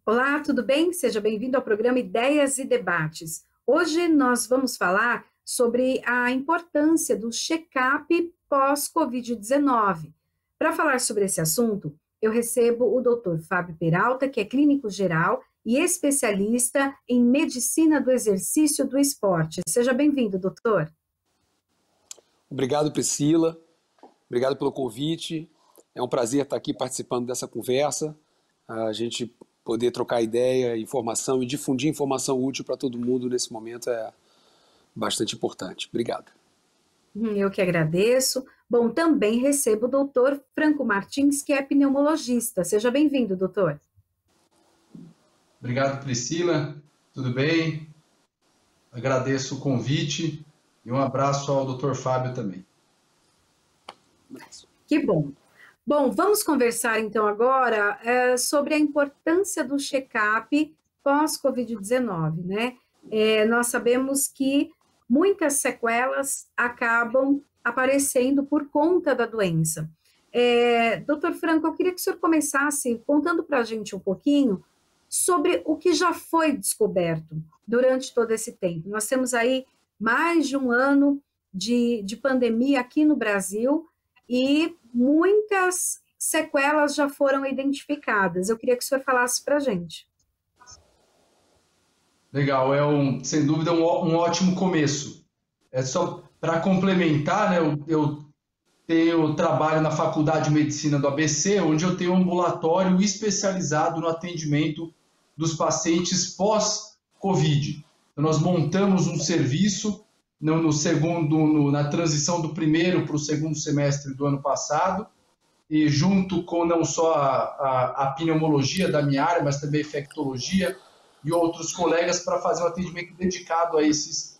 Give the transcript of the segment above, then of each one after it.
Olá, tudo bem? Seja bem-vindo ao programa Ideias e Debates. Hoje nós vamos falar sobre a importância do check-up pós-Covid-19. Para falar sobre esse assunto, eu recebo o Dr. Fábio Peralta, que é clínico geral e especialista em medicina do exercício e do esporte. Seja bem-vindo, doutor. Obrigado, Priscila. Obrigado pelo convite. É um prazer estar aqui participando dessa conversa. A gente poder trocar ideia, informação e difundir informação útil para todo mundo nesse momento é bastante importante. Obrigado. Eu que agradeço. Bom, também recebo o doutor Franco Martins, que é pneumologista. Seja bem-vindo, doutor. Obrigado, Priscila. Tudo bem? Agradeço o convite e um abraço ao doutor Fábio também. Que bom. Bom, vamos conversar então agora sobre a importância do check-up pós-Covid-19, né? Nós sabemos que muitas sequelas acabam aparecendo por conta da doença. Doutor Franco, eu queria que o senhor começasse contando para a gente um pouquinho sobre o que já foi descoberto durante todo esse tempo. Nós temos aí mais de um ano de pandemia aqui no Brasil e muitas sequelas já foram identificadas. Eu queria que o senhor falasse para a gente. Legal, sem dúvida um ótimo começo. Só para complementar, né, eu trabalho na Faculdade de Medicina do ABC, onde eu tenho um ambulatório especializado no atendimento dos pacientes pós-Covid. Então, nós montamos um serviço na transição do primeiro para o segundo semestre do ano passado, e junto com não só a pneumologia da minha área, mas também a infectologia e outros colegas para fazer um atendimento dedicado a esses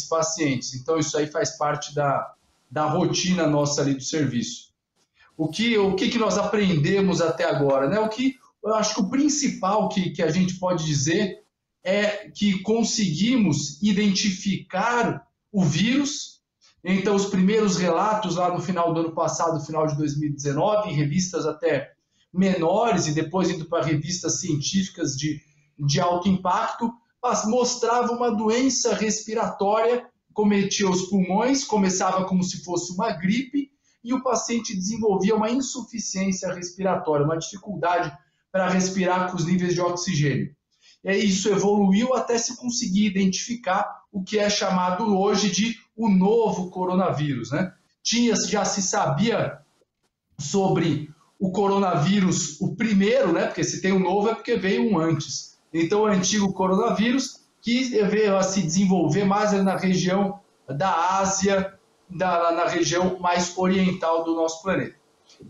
pacientes. Então, isso aí faz parte da rotina nossa ali do serviço. O que nós aprendemos até agora, né? Eu acho que o principal que a gente pode dizer é que conseguimos identificar o vírus. Então, os primeiros relatos lá no final do ano passado, final de 2019, em revistas até menores e depois indo para revistas científicas de alto impacto, mas mostrava uma doença respiratória, cometia os pulmões, começava como se fosse uma gripe e o paciente desenvolvia uma insuficiência respiratória, uma dificuldade para respirar com os níveis de oxigênio. E isso evoluiu até se conseguir identificar o que é chamado hoje de o novo coronavírus, né? Já se sabia sobre o coronavírus, o primeiro, né? Porque se tem um novo é porque veio um antes. Então, o antigo coronavírus, que veio a se desenvolver mais na região da Ásia, na região mais oriental do nosso planeta.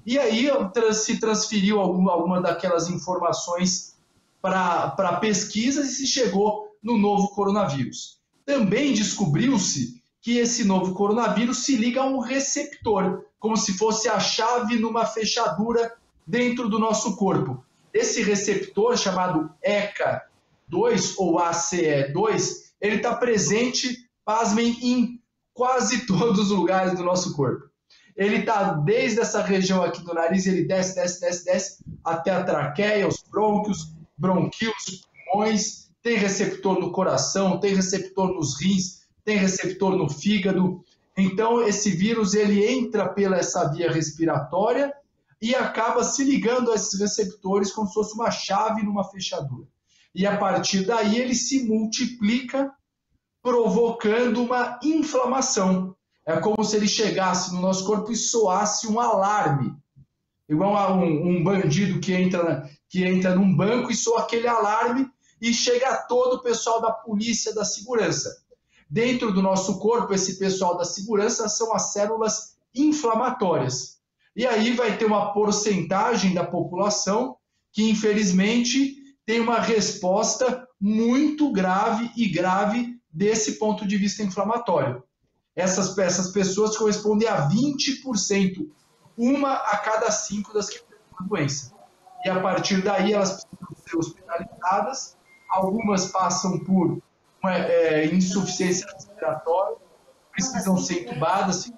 E aí se transferiu alguma daquelas informações para pesquisas e se chegou no novo coronavírus. Também descobriu-se que esse novo coronavírus se liga a um receptor, como se fosse a chave numa fechadura dentro do nosso corpo. Esse receptor, chamado ECA2 ou ACE2, ele está presente, pasmem, em quase todos os lugares do nosso corpo. Ele está desde essa região aqui do nariz, ele desce até a traqueia, os brônquios, bronquíolos, pulmões, tem receptor no coração, tem receptor nos rins, tem receptor no fígado. Então, esse vírus ele entra pela essa via respiratória e acaba se ligando a esses receptores como se fosse uma chave numa fechadura. E a partir daí ele se multiplica, provocando uma inflamação. É como se ele chegasse no nosso corpo e soasse um alarme. Igual a um bandido que entra num banco e soa aquele alarme e chega a todo o pessoal da polícia, da segurança. Dentro do nosso corpo, esse pessoal da segurança são as células inflamatórias. E aí vai ter uma porcentagem da população que, infelizmente, tem uma resposta muito grave desse ponto de vista inflamatório. Essas pessoas correspondem a 20%, uma a cada 5 das que têm a doença. E a partir daí elas precisam ser hospitalizadas, algumas passam por insuficiência respiratória, precisam ser entubadas.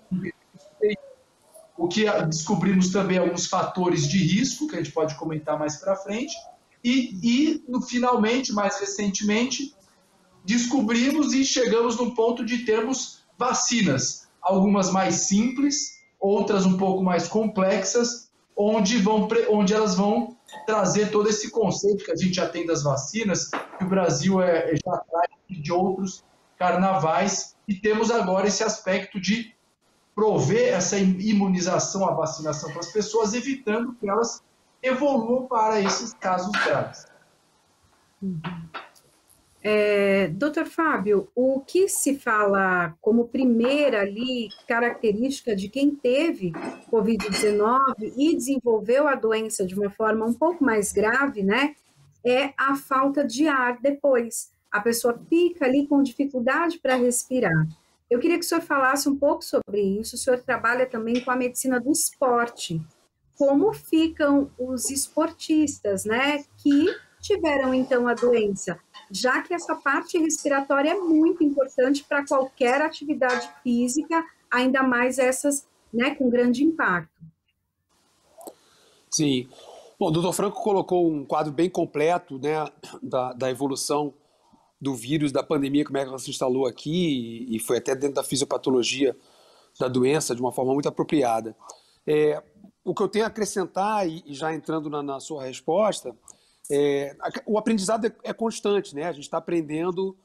O que descobrimos também alguns fatores de risco, que a gente pode comentar mais para frente, Finalmente, mais recentemente, descobrimos e chegamos no ponto de termos vacinas, algumas mais simples, outras um pouco mais complexas, onde elas vão trazer todo esse conceito que a gente já tem das vacinas, que o Brasil já traz de outros carnavais, e temos agora esse aspecto de prover essa imunização, a vacinação para as pessoas, evitando que elas evoluam para esses casos graves. Doutor Fábio, o que se fala como primeira ali característica de quem teve Covid-19 e desenvolveu a doença de uma forma um pouco mais grave, né, é a falta de ar depois. A pessoa fica ali com dificuldade para respirar. Eu queria que o senhor falasse um pouco sobre isso. O senhor trabalha também com a medicina do esporte. Como ficam os esportistas, né, que tiveram então a doença? Já que essa parte respiratória é muito importante para qualquer atividade física, ainda mais essas, né, com grande impacto. Sim. Bom, o doutor Franco colocou um quadro bem completo, né, da evolução do vírus, da pandemia, como é que ela se instalou aqui, e foi até dentro da fisiopatologia da doença de uma forma muito apropriada. O que eu tenho a acrescentar, e já entrando na sua resposta, o aprendizado é constante, né? A gente está aprendendo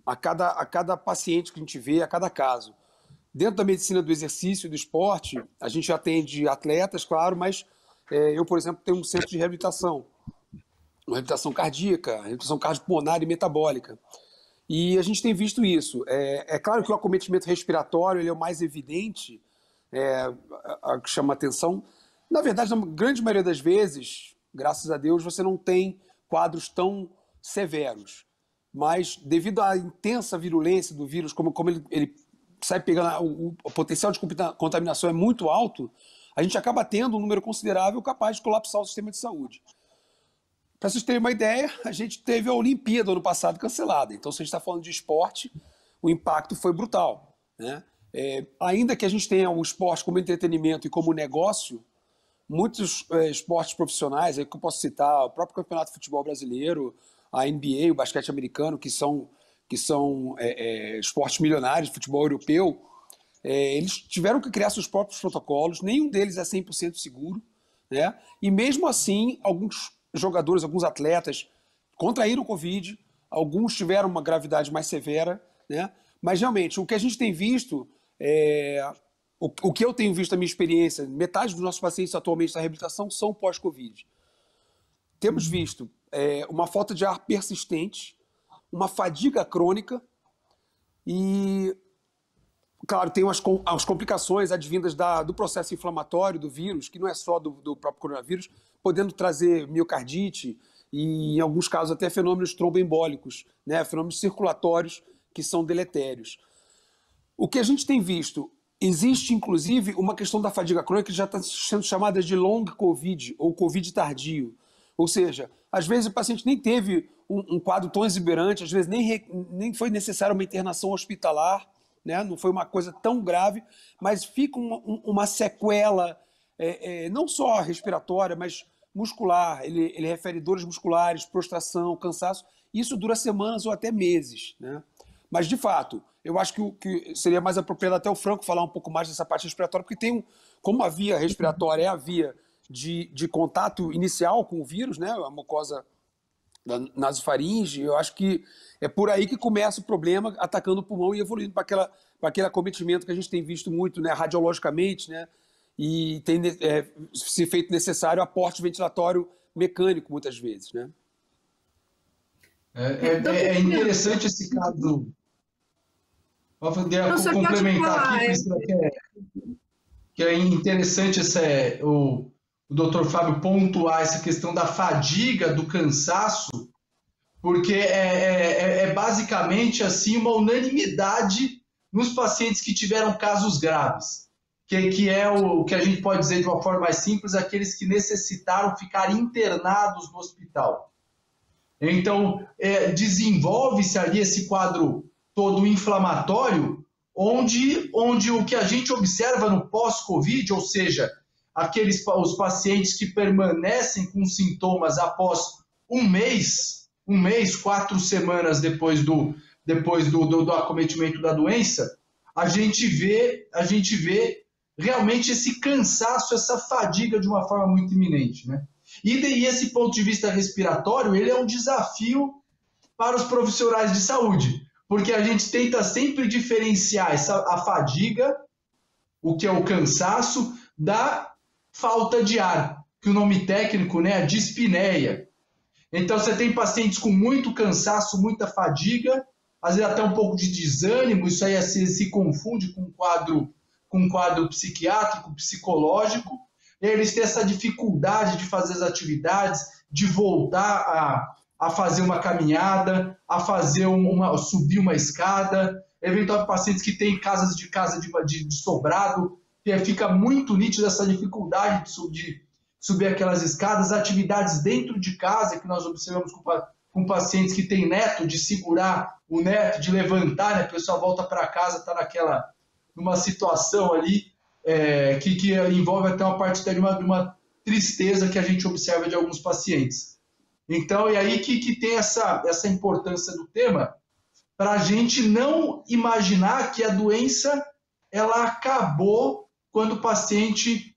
a cada paciente que a gente vê, a cada caso. Dentro da medicina do exercício e do esporte, a gente atende atletas, claro, mas eu, por exemplo, tenho um centro de reabilitação. Uma reabilitação cardíaca, reabilitação cardiopulmonar e metabólica. E a gente tem visto isso. É claro que o acometimento respiratório ele é o mais evidente, a que chama atenção. Na verdade, na grande maioria das vezes, graças a Deus, você não tem quadros tão severos. Mas, devido à intensa virulência do vírus, como ele sai pegando, o potencial de contaminação é muito alto, a gente acaba tendo um número considerável capaz de colapsar o sistema de saúde. Para vocês terem uma ideia, a gente teve a Olimpíada ano passado cancelada. Então, se a gente está falando de esporte, o impacto foi brutal, né? Ainda que a gente tenha o esporte como entretenimento e como negócio, muitos esportes profissionais, aí que eu posso citar, o próprio Campeonato de Futebol Brasileiro, a NBA, o basquete americano, que são esportes milionários, futebol europeu, eles tiveram que criar seus próprios protocolos, nenhum deles é 100% seguro, né? E mesmo assim, alguns jogadores, alguns atletas contraíram o Covid, alguns tiveram uma gravidade mais severa, né? Mas realmente, o que a gente tem visto, o que eu tenho visto na minha experiência, metade dos nossos pacientes atualmente na reabilitação são pós-Covid. Temos visto uma falta de ar persistente, uma fadiga crônica e, claro, tem as complicações advindas do processo inflamatório do vírus, que não é só do próprio coronavírus, podendo trazer miocardite e, em alguns casos, até fenômenos tromboembólicos, né? Fenômenos circulatórios que são deletérios. O que a gente tem visto, existe, inclusive, uma questão da fadiga crônica que já está sendo chamada de long COVID, ou COVID tardio. Ou seja, às vezes o paciente nem teve um quadro tão exuberante, às vezes nem foi necessária uma internação hospitalar, né? Não foi uma coisa tão grave, mas fica uma sequela, não só respiratória, mas muscular. Ele refere dores musculares, prostração, cansaço. Isso dura semanas ou até meses, né? Mas, de fato, eu acho que seria mais apropriado até o Franco falar um pouco mais dessa parte respiratória, porque como a via respiratória é a via de contato inicial com o vírus, né? A mucosa da nasofaringe, eu acho que é por aí que começa o problema, atacando o pulmão e evoluindo para aquele acometimento que a gente tem visto muito, né, radiologicamente, né, e tem se feito necessário aporte ventilatório mecânico muitas vezes, né? É interessante esse caso. Vou complementar aqui, que é interessante o Dr. Fábio pontuar essa questão da fadiga, do cansaço, porque é basicamente assim uma unanimidade nos pacientes que tiveram casos graves, que é o que a gente pode dizer de uma forma mais simples, aqueles que necessitaram ficar internados no hospital. Então, desenvolve-se ali esse quadro todo inflamatório, onde o que a gente observa no pós-Covid, ou seja, os pacientes que permanecem com sintomas após um mês, 4 semanas depois do acometimento da doença, a gente vê realmente esse cansaço, essa fadiga de uma forma muito iminente, né? E esse ponto de vista respiratório, ele é um desafio para os profissionais de saúde, porque a gente tenta sempre diferenciar a fadiga, o que é o cansaço, da falta de ar, que o nome técnico, né, é dispneia. Então, você tem pacientes com muito cansaço, muita fadiga, às vezes até um pouco de desânimo, isso aí se confunde com um quadro psiquiátrico, psicológico. Eles têm essa dificuldade de fazer as atividades, de voltar a fazer uma caminhada, a subir uma escada. Eventualmente, pacientes que têm casa de sobrado, que fica muito nítida essa dificuldade de subir aquelas escadas. Atividades dentro de casa, que nós observamos com pacientes que têm neto, de segurar o neto, de levantar, né? A pessoa volta para casa, está numa situação ali que envolve até uma parte de uma tristeza que a gente observa de alguns pacientes. Então, é aí que tem essa importância do tema, para a gente não imaginar que a doença ela acabou quando o paciente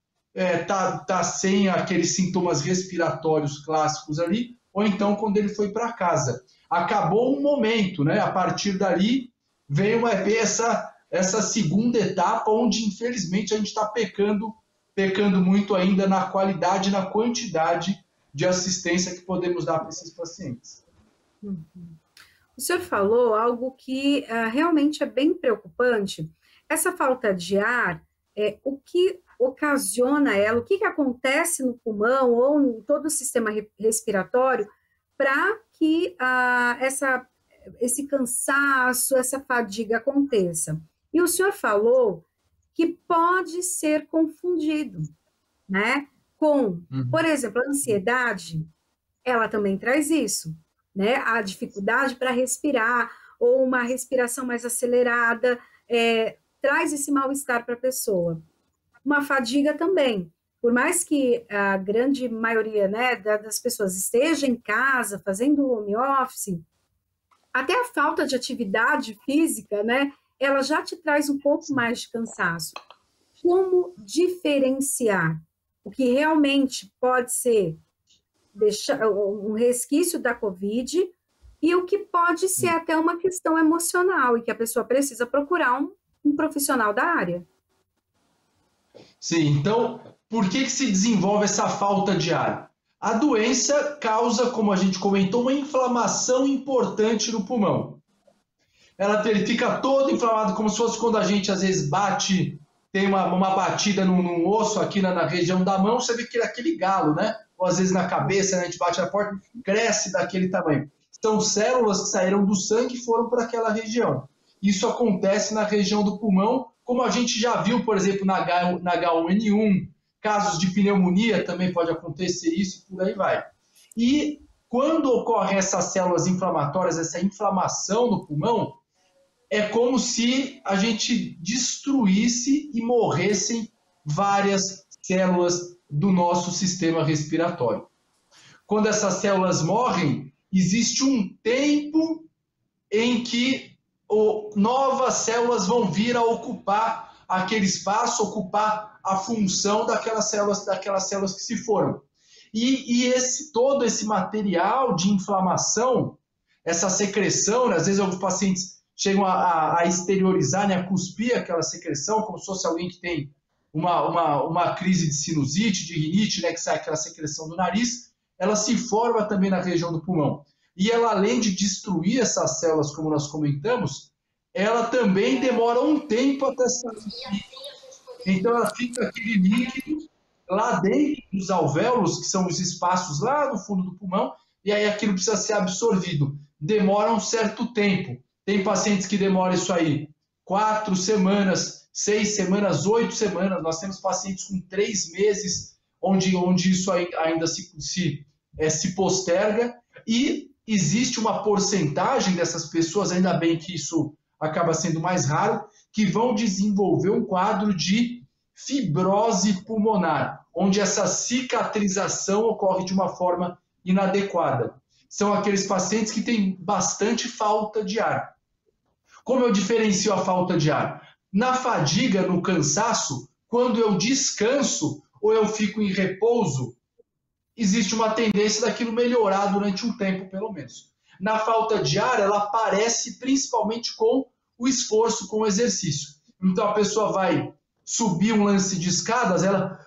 tá sem aqueles sintomas respiratórios clássicos ali, ou então quando ele foi para casa. Acabou um momento, né? A partir dali veio essa segunda etapa, onde infelizmente a gente está pecando muito ainda na qualidade e na quantidade de assistência que podemos dar para esses pacientes. Uhum. O senhor falou algo que realmente é bem preocupante. Essa falta de ar, o que ocasiona ela, o que acontece no pulmão ou em todo o sistema respiratório para que esse cansaço, essa fadiga aconteça. E o senhor falou que pode ser confundido, né? Por exemplo, a ansiedade, ela também traz isso, né? A dificuldade para respirar, ou uma respiração mais acelerada, traz esse mal-estar para a pessoa. Uma fadiga também. Por mais que a grande maioria, né, das pessoas esteja em casa, fazendo home office, até a falta de atividade física, né, ela já te traz um pouco mais de cansaço. Como diferenciar o que realmente pode ser um resquício da COVID e o que pode ser até uma questão emocional e que a pessoa precisa procurar um profissional da área? Sim, então, por que se desenvolve essa falta de ar? A doença causa, como a gente comentou, uma inflamação importante no pulmão. Ele fica todo inflamado, como se fosse quando a gente, às vezes, tem uma batida num osso aqui na região da mão, você vê que aquele galo, né? Ou às vezes na cabeça, né? A gente bate na porta, cresce daquele tamanho. São células que saíram do sangue e foram para aquela região. Isso acontece na região do pulmão, como a gente já viu, por exemplo, na H1N1, casos de pneumonia também pode acontecer isso, por aí vai. E quando ocorrem essas células inflamatórias, essa inflamação no pulmão, é como se a gente destruísse e morressem várias células do nosso sistema respiratório. Quando essas células morrem, existe um tempo em que novas células vão vir a ocupar aquele espaço, ocupar a função daquelas células que se foram. E todo esse material de inflamação, essa secreção, né, às vezes alguns pacientes chegam a exteriorizar, né, a cuspir aquela secreção, como se fosse alguém que tem uma crise de sinusite, de rinite, né, que sai aquela secreção do nariz, ela se forma também na região do pulmão. E ela, além de destruir essas células, como nós comentamos, ela também demora um tempo até sair. Então, ela fica aquele líquido lá dentro dos alvéolos, que são os espaços lá no fundo do pulmão, e aí aquilo precisa ser absorvido. Demora um certo tempo. Tem pacientes que demoram isso aí 4 semanas, 6 semanas, 8 semanas. Nós temos pacientes com 3 meses, onde isso ainda se posterga. E existe uma porcentagem dessas pessoas, ainda bem que isso acaba sendo mais raro, que vão desenvolver um quadro de fibrose pulmonar. onde essa cicatrização ocorre de uma forma inadequada. São aqueles pacientes que têm bastante falta de ar. Como eu diferencio a falta de ar? Na fadiga, no cansaço, quando eu descanso ou eu fico em repouso, existe uma tendência daquilo melhorar durante um tempo, pelo menos. Na falta de ar, ela aparece principalmente com o esforço, com o exercício. Então, a pessoa vai subir um lance de escadas, ela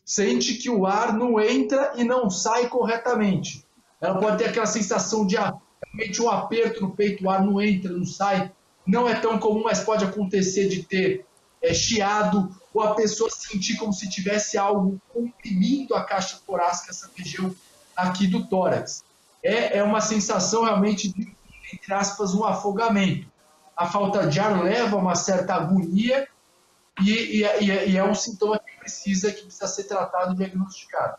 sente que o ar não entra e não sai corretamente. Ela pode ter aquela sensação de realmente um aperto no peito, o ar não entra, não sai. Não é tão comum, mas pode acontecer de ter chiado, ou a pessoa sentir como se tivesse algo comprimindo a caixa torácica, essa região aqui do tórax. É uma sensação realmente de, entre aspas, um afogamento. A falta de ar leva a uma certa agonia e é um sintoma que precisa ser tratado e diagnosticado.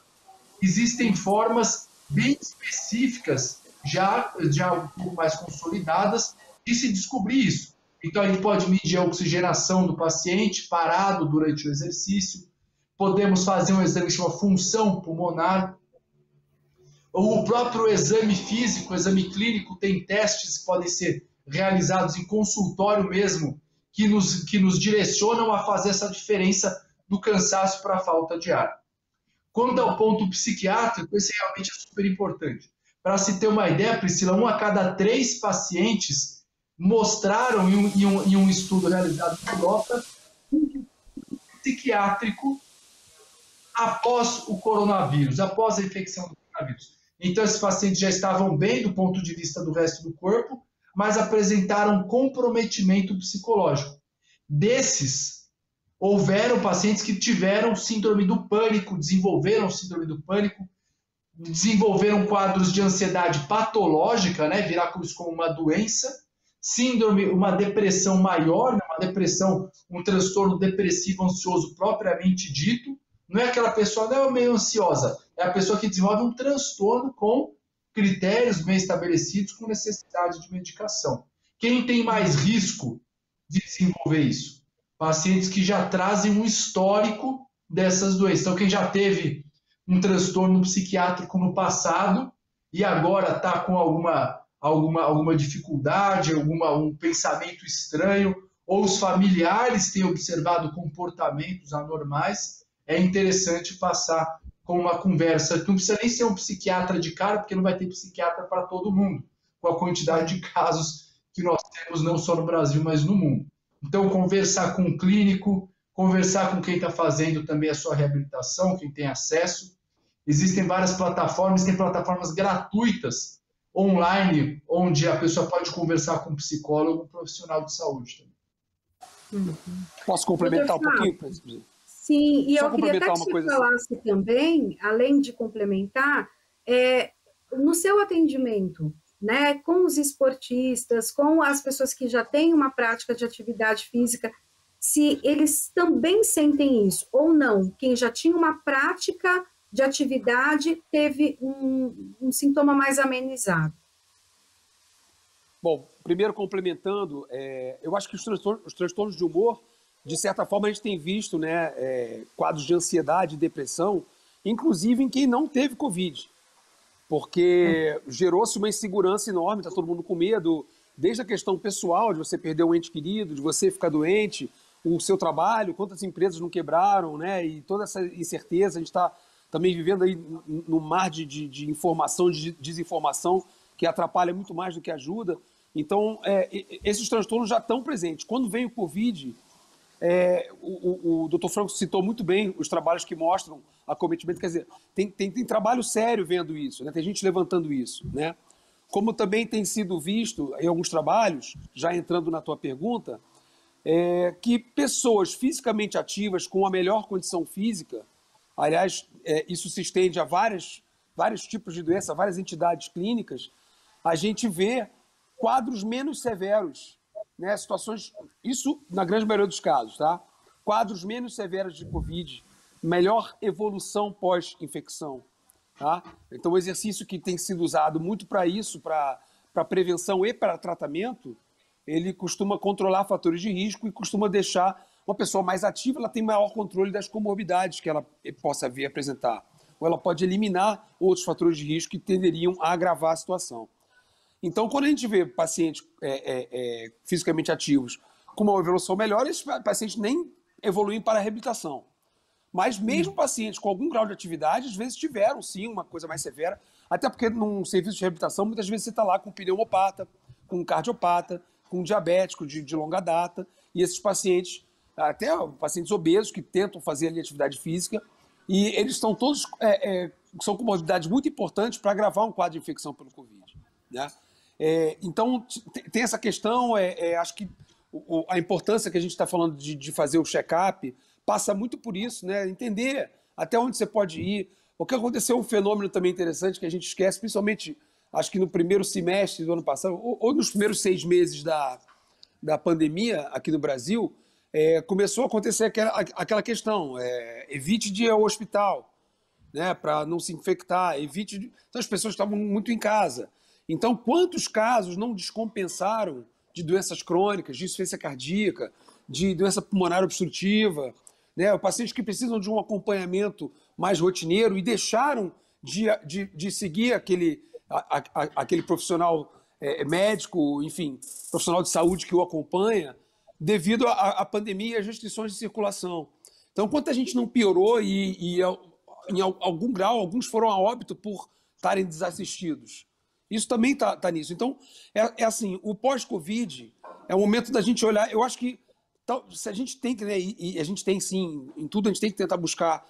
Existem formas bem específicas, já um pouco mais consolidadas, de se descobrir isso. Então, a gente pode medir a oxigenação do paciente parado durante o exercício, podemos fazer um exame que chama função pulmonar, ou o próprio exame físico, o exame clínico, tem testes que podem ser realizados em consultório mesmo, que nos direcionam a fazer essa diferença do cansaço para a falta de ar. Quanto ao ponto psiquiátrico, esse realmente é super importante. Para se ter uma ideia, Priscila, 1 a cada 3 pacientes mostraram em um estudo realizado na Europa um psiquiátrico após o coronavírus, após a infecção do coronavírus. Então, esses pacientes já estavam bem do ponto de vista do resto do corpo, mas apresentaram comprometimento psicológico. Desses, houveram pacientes que tiveram síndrome do pânico, desenvolveram síndrome do pânico, desenvolveram quadros de ansiedade patológica, né, virar isso como uma doença, síndrome, uma depressão maior, uma depressão, um transtorno depressivo ansioso propriamente dito. Não é aquela pessoa não é meio ansiosa, é a pessoa que desenvolve um transtorno com critérios bem estabelecidos, com necessidade de medicação. Quem tem mais risco de desenvolver isso? Pacientes que já trazem um histórico dessas doenças. Então, quem já teve um transtorno psiquiátrico no passado e agora está com alguma dificuldade, um pensamento estranho, ou os familiares têm observado comportamentos anormais, é interessante passar com uma conversa. Não precisa nem ser um psiquiatra de cara, porque não vai ter psiquiatra para todo mundo, com a quantidade de casos que nós temos, não só no Brasil, mas no mundo. Então, conversar com o clínico, conversar com quem está fazendo também a sua reabilitação, quem tem acesso. Existem várias plataformas, tem plataformas gratuitas, online, onde a pessoa pode conversar com um psicólogo, um profissional de saúde também. Posso complementar um pouquinho, presidente? Sim, e Só eu queria até que você falasse também, além de complementar, no seu atendimento, né, com os esportistas, com as pessoas que já têm uma prática de atividade física, se eles também sentem isso ou não. Quem já tinha uma prática de atividade teve um sintoma mais amenizado. Bom, primeiro complementando, eu acho que os transtornos de humor, de certa forma, a gente tem visto, né, quadros de ansiedade e depressão, inclusive em quem não teve Covid, porque gerou-se uma insegurança enorme, está todo mundo com medo, desde a questão pessoal, de você perder um ente querido, de você ficar doente, o seu trabalho, quantas empresas não quebraram, né, e toda essa incerteza, a gente está também vivendo aí no mar de informação, de desinformação, que atrapalha muito mais do que ajuda. Então, esses transtornos já estão presentes. Quando vem o Covid, o Dr. Franco citou muito bem os trabalhos que mostram acometimento, quer dizer, tem trabalho sério vendo isso, né? Tem gente levantando isso, né? Como também tem sido visto em alguns trabalhos, já entrando na tua pergunta, que pessoas fisicamente ativas com a melhor condição física, aliás, isso se estende a vários tipos de doença, várias entidades clínicas, a gente vê quadros menos severos, né, situações, isso na grande maioria dos casos, tá? Quadros menos severos de Covid, melhor evolução pós-infecção, tá? Então o exercício que tem sido usado muito para isso, para prevenção e para tratamento, ele costuma controlar fatores de risco e costuma deixar uma pessoa mais ativa ela tem maior controle das comorbidades que ela possa vir apresentar. Ou ela pode eliminar outros fatores de risco que tenderiam a agravar a situação. Então, quando a gente vê pacientes fisicamente ativos com uma evolução melhor, esses pacientes nem evoluem para a reabilitação. Mas mesmo pacientes com algum grau de atividade, às vezes tiveram, sim, uma coisa mais severa, até porque num serviço de reabilitação, muitas vezes você está lá com um pneumopata, com um cardiopata, com um diabético de longa data, e esses pacientes, até pacientes obesos que tentam fazer ali atividade física, e eles estão todos, são comorbidades muito importantes para agravar um quadro de infecção pelo Covid, né? Então, tem essa questão, acho que a importância que a gente está falando de fazer o check-up passa muito por isso, né? Entender até onde você pode ir. O que aconteceu, um fenômeno também interessante que a gente esquece, principalmente, acho que no primeiro semestre do ano passado, ou nos primeiros 6 meses da pandemia aqui no Brasil, começou a acontecer aquela questão, evite de ir ao hospital, né, para não se infectar, Então as pessoas estavam muito em casa. Então, quantos casos não descompensaram de doenças crônicas, de insuficiência cardíaca, de doença pulmonar obstrutiva, né? Pacientes que precisam de um acompanhamento mais rotineiro e deixaram de seguir aquele profissional médico, enfim, profissional de saúde que o acompanha, devido à pandemia e às restrições de circulação. Então, quanta gente não piorou e em algum grau, alguns foram a óbito por estarem desassistidos. Isso também está nisso. Então, assim, o pós-Covid é o momento da gente olhar. Eu acho que se a gente tem que, né, e a gente tem sim, em tudo a gente tem que tentar buscar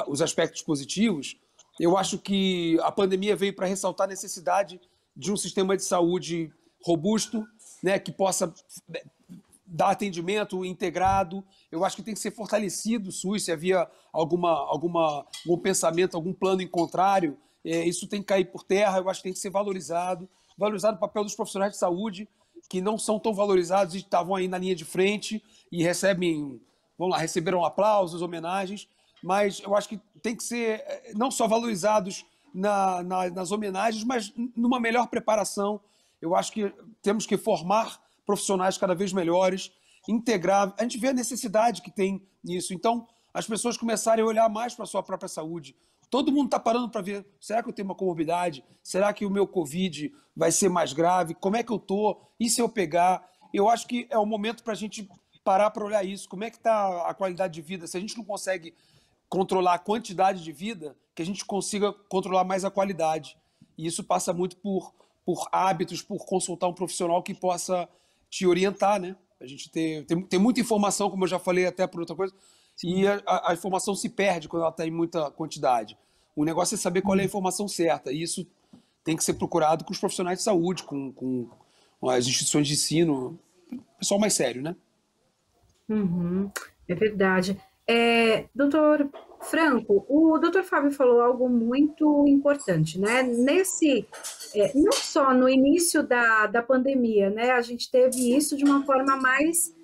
os aspectos positivos. Eu acho que a pandemia veio para ressaltar a necessidade de um sistema de saúde robusto, né, que possa dar atendimento integrado. Eu acho que tem que ser fortalecido o SUS, se havia algum pensamento, algum plano em contrário, isso tem que cair por terra. Eu acho que tem que ser valorizado o papel dos profissionais de saúde, que não são tão valorizados e estavam aí na linha de frente e receberam aplausos, homenagens, mas eu acho que tem que ser não só valorizados nas homenagens, mas numa melhor preparação. Eu acho que temos que formar profissionais cada vez melhores, integrar. A gente vê a necessidade que tem nisso. Então, as pessoas começarem a olhar mais para a sua própria saúde. Todo mundo está parando para ver, será que eu tenho uma comorbidade? Será que o meu Covid vai ser mais grave? Como é que eu estou? E se eu pegar? Eu acho que é o momento para a gente parar para olhar isso. Como é que está a qualidade de vida? Se a gente não consegue controlar a quantidade de vida, que a gente consiga controlar mais a qualidade. E isso passa muito por hábitos, por consultar um profissional que possa te orientar, né? A gente tem muita informação, como eu já falei até por outra coisa, e a informação se perde quando ela está em muita quantidade. O negócio é saber qual é a informação certa, e isso tem que ser procurado com os profissionais de saúde, com as instituições de ensino, pessoal mais sério, né? Uhum, é verdade. Doutor Franco, o doutor Fábio falou algo muito importante, né? Não só no início da pandemia, né? A gente teve isso de uma forma mais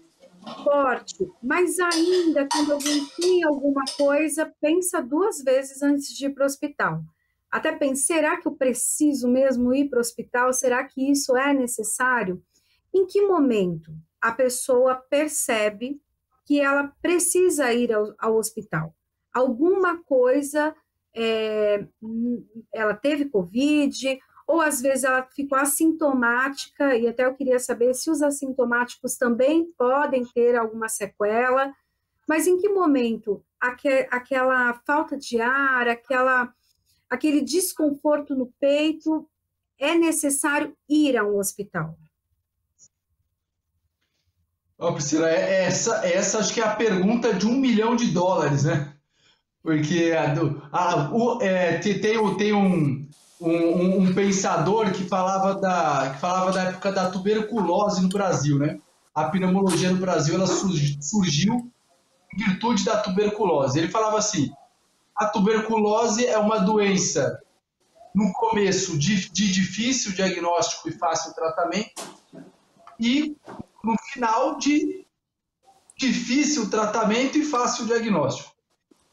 forte, mas ainda quando alguém tem alguma coisa, pensa 2 vezes antes de ir para o hospital. Até pensa, será que eu preciso mesmo ir para o hospital? Será que isso é necessário? Em que momento a pessoa percebe que ela precisa ir ao hospital? Alguma coisa, ela teve Covid, ou às vezes ela ficou assintomática, e até eu queria saber se os assintomáticos também podem ter alguma sequela, mas em que momento aquela falta de ar, aquele desconforto no peito, é necessário ir ao hospital? Priscila, essa acho que é a pergunta de $1 milhão, né? Porque tem um pensador que falava da época da tuberculose no Brasil, né? A pneumologia no Brasil ela surgiu em virtude da tuberculose. Ele falava assim: a tuberculose é uma doença no começo de difícil diagnóstico e fácil tratamento, e no final de difícil tratamento e fácil diagnóstico.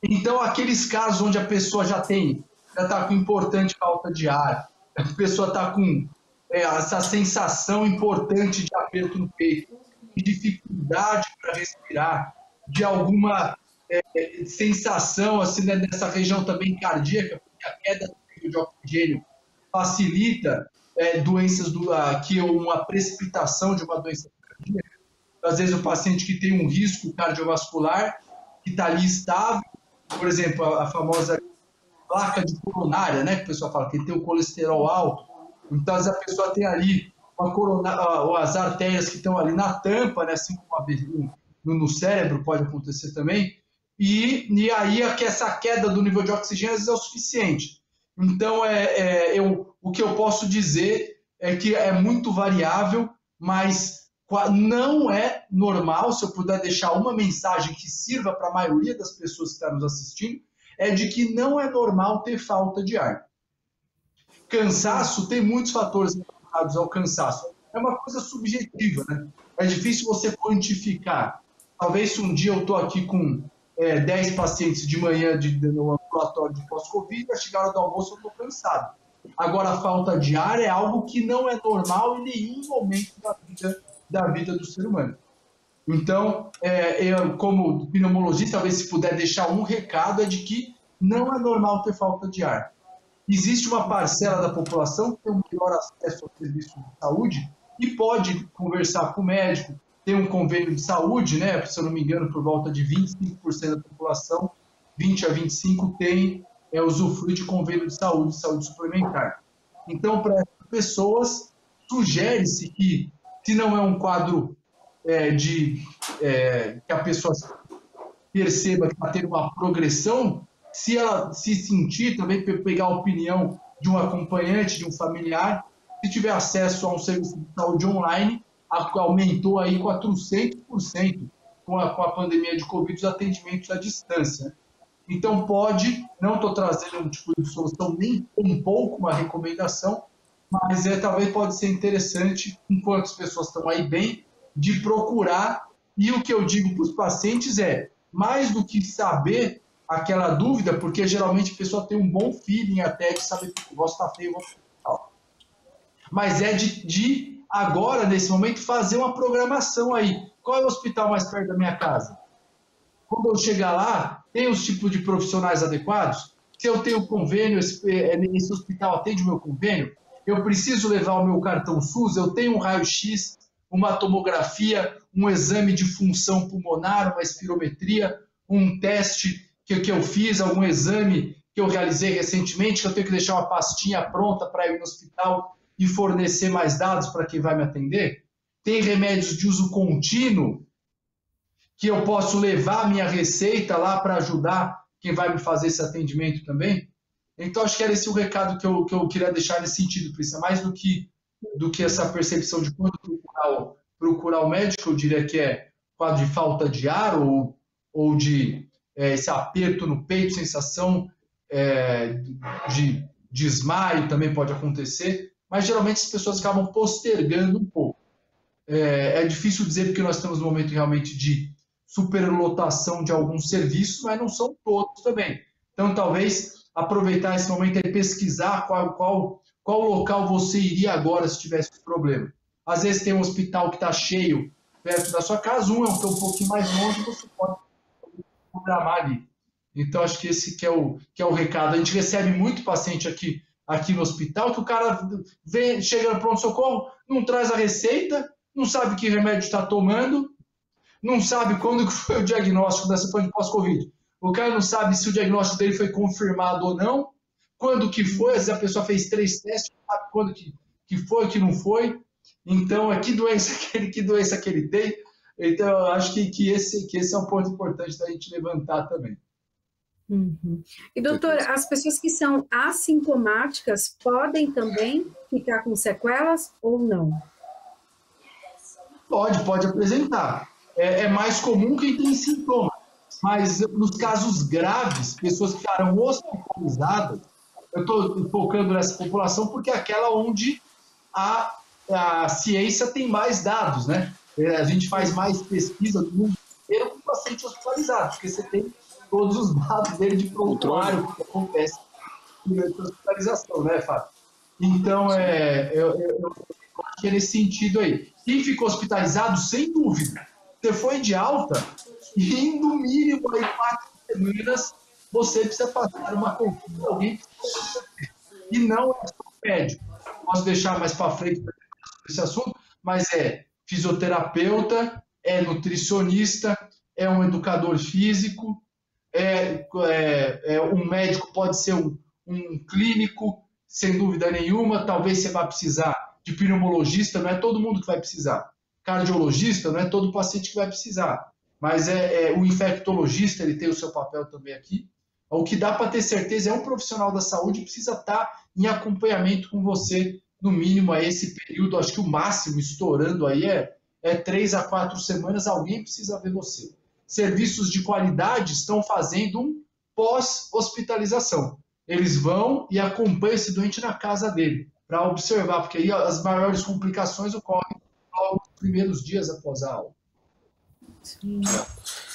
Então, aqueles casos onde a pessoa já está com importante falta de ar, a pessoa está com essa sensação importante de aperto no peito, de dificuldade para respirar, de alguma sensação assim, né, nessa região também cardíaca, porque a queda do nível de oxigênio facilita doenças que uma precipitação de uma doença cardíaca. Às vezes o paciente que tem um risco cardiovascular, que está ali estável, por exemplo, a famosa placa de coronária, né, que o pessoal fala, que tem o colesterol alto. Então, a pessoa tem ali as artérias que estão ali na tampa, né, assim como no cérebro pode acontecer também, e aí essa queda do nível de oxigênio às vezes é o suficiente. Então, o que eu posso dizer é que é muito variável, mas não é normal, se eu puder deixar uma mensagem que sirva para a maioria das pessoas que estão nos assistindo, é de que não é normal ter falta de ar. Cansaço, tem muitos fatores relacionados ao cansaço. É uma coisa subjetiva, né? É difícil você quantificar. Talvez se um dia eu estou aqui com 10 pacientes de manhã no ambulatório de pós-Covid, a chegar a hora do almoço eu estou cansado. Agora, a falta de ar é algo que não é normal em nenhum momento da vida do ser humano. Então, eu, como pneumologista, talvez se puder deixar um recado, é de que não é normal ter falta de ar. Existe uma parcela da população que tem um melhor acesso ao serviço de saúde e pode conversar com o médico, tem um convênio de saúde, né? Se eu não me engano, por volta de 25% da população, 20 a 25% tem usufrui de convênio de saúde suplementar. Então, para essas pessoas, sugere-se que, se não é um quadro que a pessoa perceba que está tendo uma progressão, se ela se sentir, também pegar a opinião de um acompanhante, de um familiar, se tiver acesso a um serviço de saúde online, aumentou aí 400% com a pandemia de Covid os atendimentos à distância. Então não estou trazendo um tipo de solução, nem um pouco uma recomendação, mas talvez pode ser interessante, enquanto as pessoas estão aí bem, de procurar. E o que eu digo para os pacientes mais do que saber aquela dúvida, porque geralmente a pessoa tem um bom feeling até de saber que o negócio está feio, mas de agora, nesse momento, fazer uma programação aí. Qual é o hospital mais perto da minha casa? Quando eu chegar lá, tem os tipos de profissionais adequados? Se eu tenho convênio, esse hospital atende o meu convênio? Eu preciso levar o meu cartão SUS? Eu tenho um raio-x, uma tomografia, um exame de função pulmonar, uma espirometria, um teste que eu fiz, algum exame que eu realizei recentemente, que eu tenho que deixar uma pastinha pronta para ir no hospital e fornecer mais dados para quem vai me atender? Tem remédios de uso contínuo que eu posso levar a minha receita lá para ajudar quem vai me fazer esse atendimento também? Então, acho que era esse o recado que eu queria deixar nesse sentido, Priscila. Mais do que essa percepção de quando procurar o médico, eu diria que é quadro de falta de ar ou de esse aperto no peito, sensação de desmaio também pode acontecer, mas geralmente as pessoas acabam postergando um pouco. É difícil dizer porque nós estamos num momento realmente de superlotação de alguns serviços, mas não são todos também. Então, talvez aproveitar esse momento e pesquisar qual local você iria agora se tivesse problema. Às vezes tem um hospital que está cheio perto da sua casa, um um pouquinho mais longe, você pode programar ali. Então, acho que esse que é o recado. A gente recebe muito paciente aqui no hospital, que o cara chega no pronto-socorro, não traz a receita, não sabe que remédio está tomando, não sabe quando que foi o diagnóstico dessa pós-Covid. O cara não sabe se o diagnóstico dele foi confirmado ou não, quando que foi, às vezes a pessoa fez 3 testes, não sabe quando que foi, que não foi. Então, que doença que ele tem. Então, eu acho que esse é um ponto importante da gente levantar também. Uhum. E, doutor, as pessoas que são assintomáticas podem também ficar com sequelas ou não? Pode apresentar. É mais comum quem tem sintomas, mas nos casos graves, pessoas que ficaram hospitalizadas, eu estou focando nessa população porque é aquela onde a ciência tem mais dados, né? A gente faz mais pesquisa do mundo inteiro com o paciente hospitalizado, porque você tem todos os dados dele de prontuário que acontece durante a hospitalização, né, Fábio? Então, eu acho que é nesse sentido aí. Quem ficou hospitalizado, sem dúvida. Você foi de alta, e no mínimo aí 4 semanas você precisa passar uma consulta com alguém que e não é só médico. Posso deixar mais para frente esse assunto, mas é fisioterapeuta, é nutricionista, é um educador físico, um médico, pode ser um clínico, sem dúvida nenhuma. Talvez você vá precisar de pneumologista, não é todo mundo que vai precisar. Cardiologista, não é todo paciente que vai precisar. Mas o infectologista, ele tem o seu papel também aqui. O que dá para ter certeza é um profissional da saúde precisa estar em acompanhamento com você, no mínimo, a esse período. Acho que o máximo, estourando aí, é 3 a 4 semanas, alguém precisa ver você. Serviços de qualidade estão fazendo um pós-hospitalização. Eles vão e acompanham esse doente na casa dele, para observar, porque aí as maiores complicações ocorrem logo nos primeiros dias após a aula. Sim.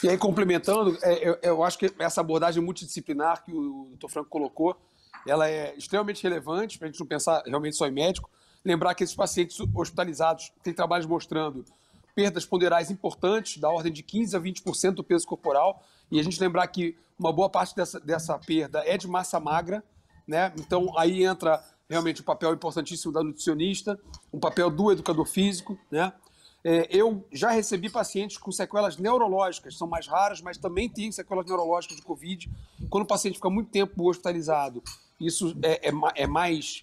E aí, complementando, eu acho que essa abordagem multidisciplinar que o Dr. Franco colocou, ela é extremamente relevante para a gente não pensar realmente só em médico. Lembrar que esses pacientes hospitalizados têm trabalhos mostrando perdas ponderais importantes, da ordem de 15% a 20% do peso corporal, e a gente lembrar que uma boa parte dessa perda é de massa magra, né? Então aí entra realmente o papel importantíssimo da nutricionista, o papel do educador físico, né? Eu já recebi pacientes com sequelas neurológicas, são mais raras, mas também tem sequelas neurológicas de Covid. Quando o paciente fica muito tempo hospitalizado, isso é mais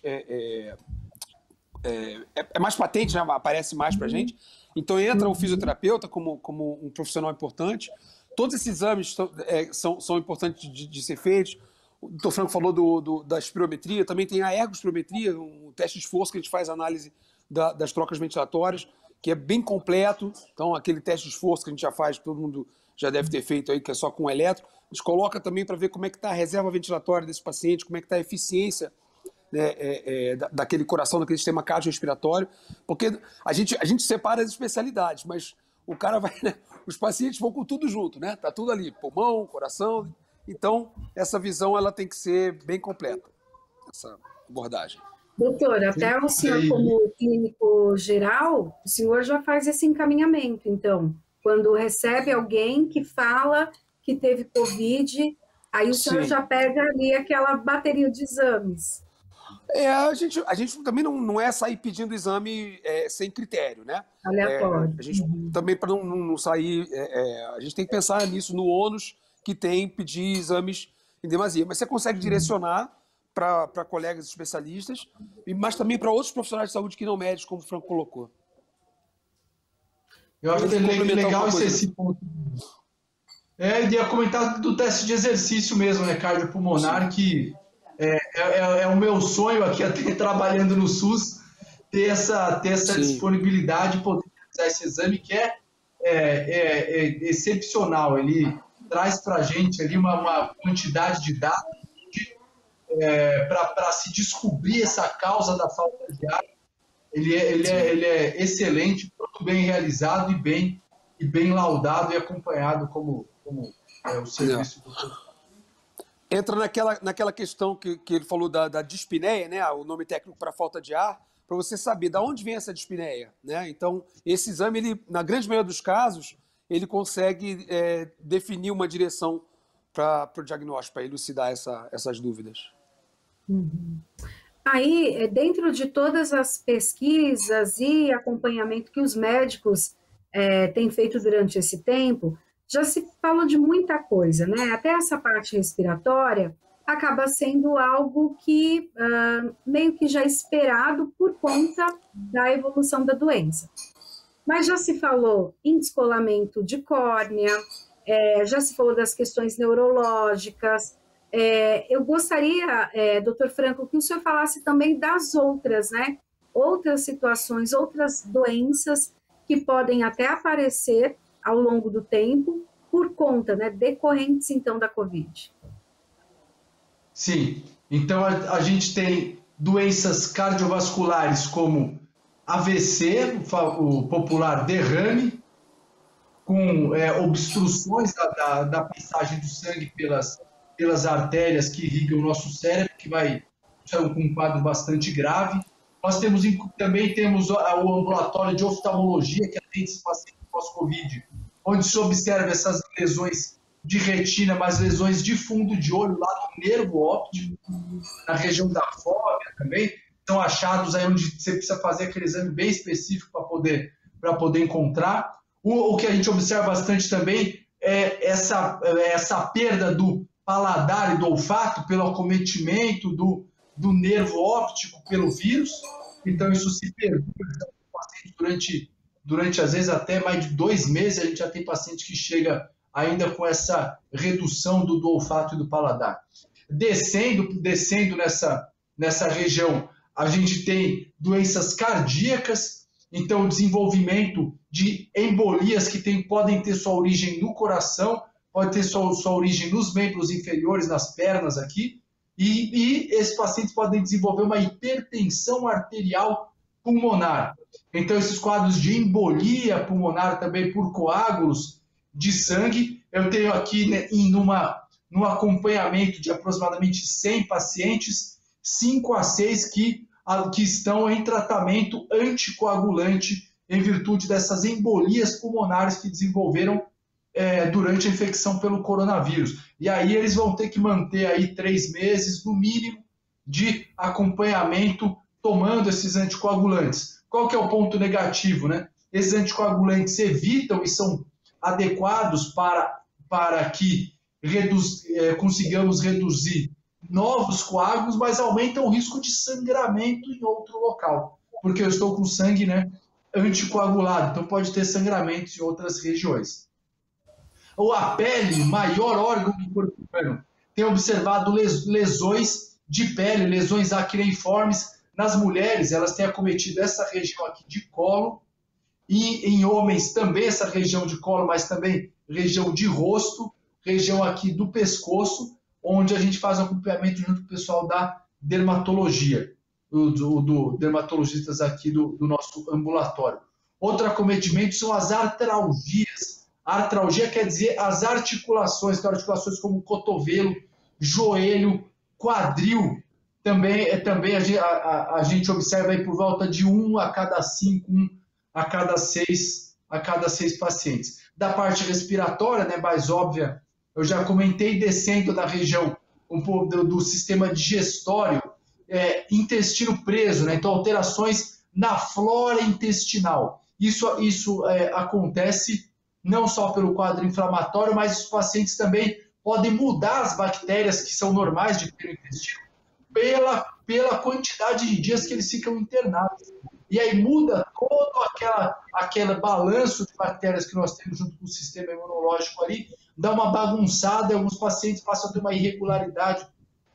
patente, né? Aparece mais para a gente. Então entra o fisioterapeuta como um profissional importante. Todos esses exames são importantes de ser feitos. O Dr. Franco falou da espirometria, também tem a ergospirometria, um teste de esforço que a gente faz análise das trocas ventilatórias, que é bem completo. Então, aquele teste de esforço que a gente já faz, todo mundo já deve ter feito aí, que é só com eletro. A gente coloca também para ver como é que está a reserva ventilatória desse paciente, como é que está a eficiência, né, daquele coração, daquele sistema cardiorrespiratório, porque a gente separa as especialidades, mas o cara vai, né, os pacientes vão com tudo junto, né? Tá tudo ali, pulmão, coração. Então, essa visão ela tem que ser bem completa, essa abordagem. Doutor, até o senhor como clínico geral, o senhor já faz esse encaminhamento, então, quando recebe alguém que fala que teve Covid, aí o senhor já pega ali aquela bateria de exames. A gente também não é sair pedindo exame sem critério, né? Aleatório. A gente também, para não sair, a gente tem que pensar nisso, no ônus que tem pedir exames em demasia. Mas você consegue direcionar para colegas especialistas, mas também para outros profissionais de saúde que não médicos, como o Franco colocou. Eu acho que é legal esse ponto. Eu ia comentar do teste de exercício mesmo, né, cardiopulmonar, que é o meu sonho aqui, até trabalhando no SUS, ter essa disponibilidade de poder realizar esse exame, que é excepcional. Ele traz para a gente ali uma quantidade de dados para se descobrir essa causa da falta de ar. Ele é excelente, muito bem realizado e bem laudado e acompanhado como o serviço do... Entra naquela questão que ele falou da dispneia, né? O nome técnico para falta de ar, para você saber de onde vem essa dispneia, né? Então, esse exame, ele, na grande maioria dos casos, ele consegue definir uma direção para o diagnóstico, para elucidar essas dúvidas. Uhum. Aí, dentro de todas as pesquisas e acompanhamento que os médicos têm feito durante esse tempo, já se falou de muita coisa, né? Até essa parte respiratória acaba sendo algo que meio que já esperado por conta da evolução da doença. Mas já se falou em descolamento de córnea, já se falou das questões neurológicas. Eu gostaria, doutor Franco, que o senhor falasse também das outras, né? Outras situações, outras doenças que podem até aparecer ao longo do tempo por conta, né, decorrentes, então, da Covid. Sim. Então, a gente tem doenças cardiovasculares como AVC, o popular derrame, com obstruções da passagem do sangue pelas artérias que irrigam o nosso cérebro, que vai com um quadro bastante grave. Nós também temos o ambulatório de oftalmologia, que atende esse paciente pós-Covid, onde se observa essas lesões de retina, mas lesões de fundo de olho, lá no nervo óptico, na região da fóvea também. São achados aí onde você precisa fazer aquele exame bem específico para poder encontrar. O que a gente observa bastante também é essa perda do paladar e do olfato pelo acometimento do nervo óptico pelo vírus. Então, isso se perdura durante, às vezes, até mais de 2 meses. A gente já tem paciente que chega ainda com essa redução do olfato e do paladar. Descendo nessa região, a gente tem doenças cardíacas, então o desenvolvimento de embolias que podem ter sua origem no coração, pode ter sua origem nos membros inferiores, nas pernas aqui, e esses pacientes podem desenvolver uma hipertensão arterial pulmonar. Então, esses quadros de embolia pulmonar também por coágulos de sangue, eu tenho aqui, né, num acompanhamento de aproximadamente 100 pacientes, 5 a 6 que estão em tratamento anticoagulante em virtude dessas embolias pulmonares que desenvolveram durante a infecção pelo coronavírus. E aí eles vão ter que manter aí 3 meses, no mínimo, de acompanhamento tomando esses anticoagulantes. Qual que é o ponto negativo, né? Esses anticoagulantes evitam e são adequados para que consigamos reduzir novos coágulos, mas aumentam o risco de sangramento em outro local, porque eu estou com sangue, né, anticoagulado, então pode ter sangramentos em outras regiões. A pele, maior órgão do corpo humano, tem observado lesões de pele, lesões acneiformes. Nas mulheres, elas têm acometido essa região aqui de colo, e em homens também essa região de colo, mas também região de rosto, região aqui do pescoço, onde a gente faz um acompanhamento junto com o pessoal da dermatologia, do dermatologistas aqui do nosso ambulatório. Outro acometimento são as artralgias. Artralgia quer dizer as articulações, então articulações como cotovelo, joelho, quadril. Também a gente observa aí por volta de 1 a cada 5, 1 a cada 6 pacientes. Da parte respiratória, né, mais óbvia, eu já comentei, descendo da região um pouco do sistema digestório, intestino preso, né? Então alterações na flora intestinal. Isso acontece não só pelo quadro inflamatório, mas os pacientes também podem mudar as bactérias que são normais de ter no intestino pela quantidade de dias que eles ficam internados. E aí muda todo aquele balanço de bactérias que nós temos junto com o sistema imunológico ali, dá uma bagunçada e alguns pacientes passam a ter uma irregularidade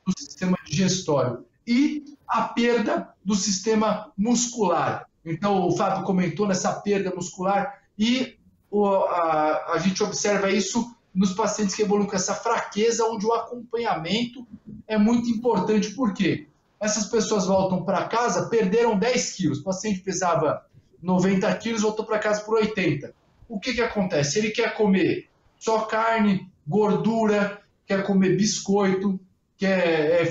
do sistema digestório. E a perda do sistema muscular. Então, o Fábio comentou nessa perda muscular e a gente observa isso nos pacientes que evoluem com essa fraqueza, onde o acompanhamento é muito importante. Por quê? Essas pessoas voltam para casa, perderam 10 quilos. O paciente pesava 90 quilos, voltou para casa por 80. O que acontece? Ele quer comer só carne, gordura, quer comer biscoito,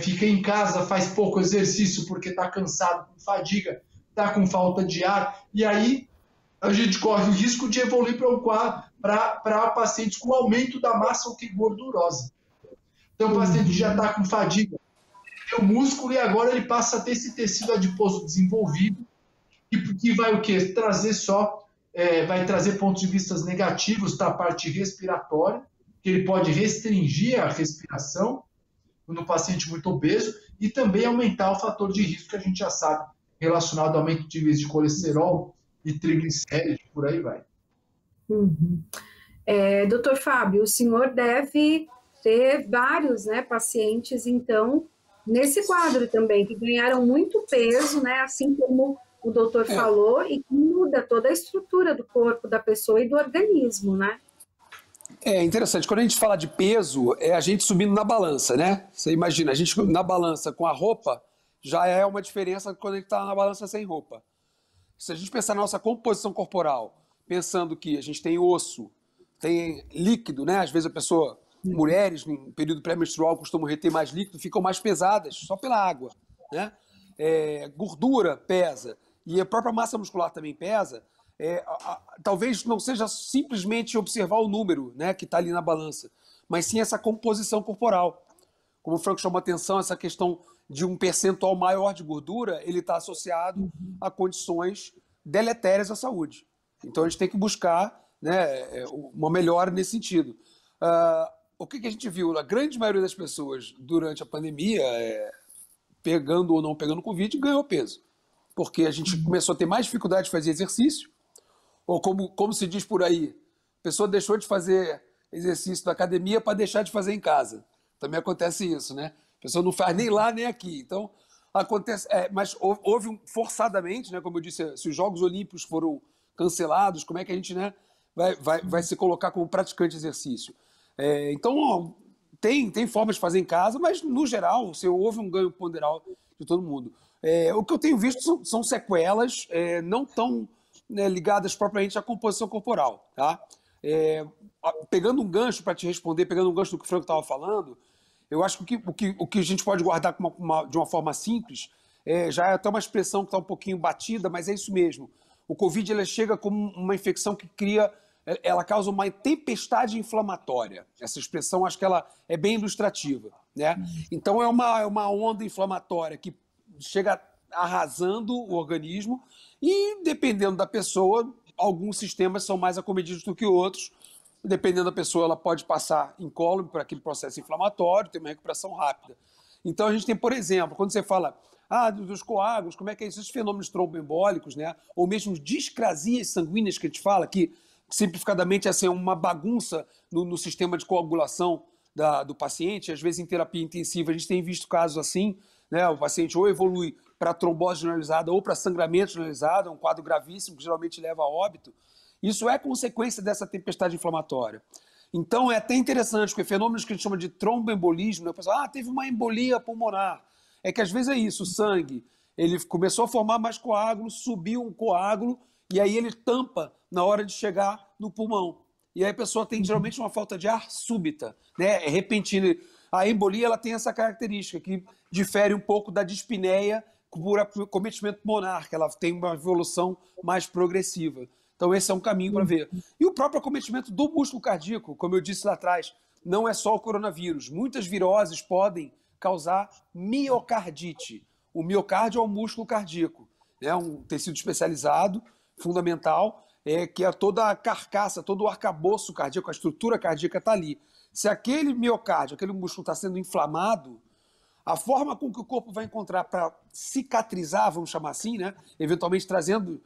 fica em casa, faz pouco exercício porque está cansado, com fadiga, está com falta de ar. E aí a gente corre o risco de evoluir para pacientes com aumento da massa gordurosa. Então o paciente já está com fadiga, tem o músculo e agora ele passa a ter esse tecido adiposo desenvolvido, que vai o quê? Vai trazer pontos de vista negativos da parte respiratória, que ele pode restringir a respiração no paciente muito obeso e também aumentar o fator de risco que a gente já sabe, relacionado ao aumento de níveis de colesterol e triglicéridos, por aí vai. Uhum. Doutor Fábio, o senhor deve ter vários, né, pacientes, então, nesse quadro também, que ganharam muito peso, né, assim como o doutor falou, e que muda toda a estrutura do corpo da pessoa e do organismo, né? É interessante, quando a gente fala de peso, é a gente subindo na balança, né? Você imagina, a gente na balança com a roupa, já é uma diferença quando a gente está na balança sem roupa. Se a gente pensar na nossa composição corporal, pensando que a gente tem osso, tem líquido, né? Às vezes a pessoa, mulheres, no período pré-menstrual, costumam reter mais líquido, ficam mais pesadas só pela água, né? Gordura pesa, e a própria massa muscular também pesa. talvez não seja simplesmente observar o número, né, que está ali na balança, mas sim essa composição corporal. Como o Franco chamou a atenção, essa questão de um percentual maior de gordura, ele está associado a condições deletérias à saúde. Então a gente tem que buscar, né, uma melhora nesse sentido. O que a gente viu? A grande maioria das pessoas durante a pandemia, pegando ou não pegando Covid, ganhou peso. Porque a gente começou a ter mais dificuldade de fazer exercício, ou como se diz por aí, a pessoa deixou de fazer exercício da academia para deixar de fazer em casa. Também acontece isso, né? A pessoa não faz nem lá nem aqui. Então, acontece. Mas houve forçadamente, né? Como eu disse, se os Jogos Olímpicos foram cancelados, como é que a gente, né, vai se colocar como praticante de exercício? Então, tem formas de fazer em casa, mas, no geral, houve um ganho ponderal de todo mundo. O que eu tenho visto são sequelas não tão, né, ligadas propriamente à composição corporal. Tá? Pegando um gancho para te responder, pegando um gancho do que o Franco estava falando, eu acho que o que a gente pode guardar de uma forma simples, já é até uma expressão que está um pouquinho batida, mas é isso mesmo. O Covid ele chega como uma infecção que ela causa uma tempestade inflamatória. Essa expressão, acho que ela é bem ilustrativa, né? Então, é uma onda inflamatória que chega arrasando o organismo e, dependendo da pessoa, alguns sistemas são mais acometidos do que outros. Dependendo da pessoa, ela pode passar incólume por aquele processo inflamatório, ter uma recuperação rápida. Então, a gente tem, por exemplo, quando você fala dos coágulos, como é que é isso? Esses fenômenos tromboembólicos, né? Ou mesmo discrasias sanguíneas que a gente fala, que simplificadamente é uma bagunça no sistema de coagulação do paciente. Às vezes, em terapia intensiva, a gente tem visto casos assim, né? O paciente ou evolui para trombose generalizada ou para sangramento generalizado, é um quadro gravíssimo que geralmente leva a óbito. Isso é consequência dessa tempestade inflamatória. Então, é até interessante, porque fenômenos que a gente chama de tromboembolismo, né? O pessoal, teve uma embolia pulmonar. É que às vezes é isso, o sangue, ele começou a formar mais coágulo, subiu um coágulo, e aí ele tampa na hora de chegar no pulmão. E aí a pessoa tem geralmente uma falta de ar súbita, né? É repentina. A embolia ela tem essa característica, que difere um pouco da dispneia por acometimento pulmonar, que ela tem uma evolução mais progressiva. Então, esse é um caminho para ver. E o próprio acometimento do músculo cardíaco, como eu disse lá atrás, não é só o coronavírus. Muitas viroses podem causar miocardite. O miocárdio é o músculo cardíaco, né? Um tecido especializado, fundamental, que é toda a carcaça, todo o arcabouço cardíaco, a estrutura cardíaca está ali. Se aquele miocárdio, aquele músculo está sendo inflamado, a forma com que o corpo vai encontrar para cicatrizar, vamos chamar assim, né? Eventualmente trazendo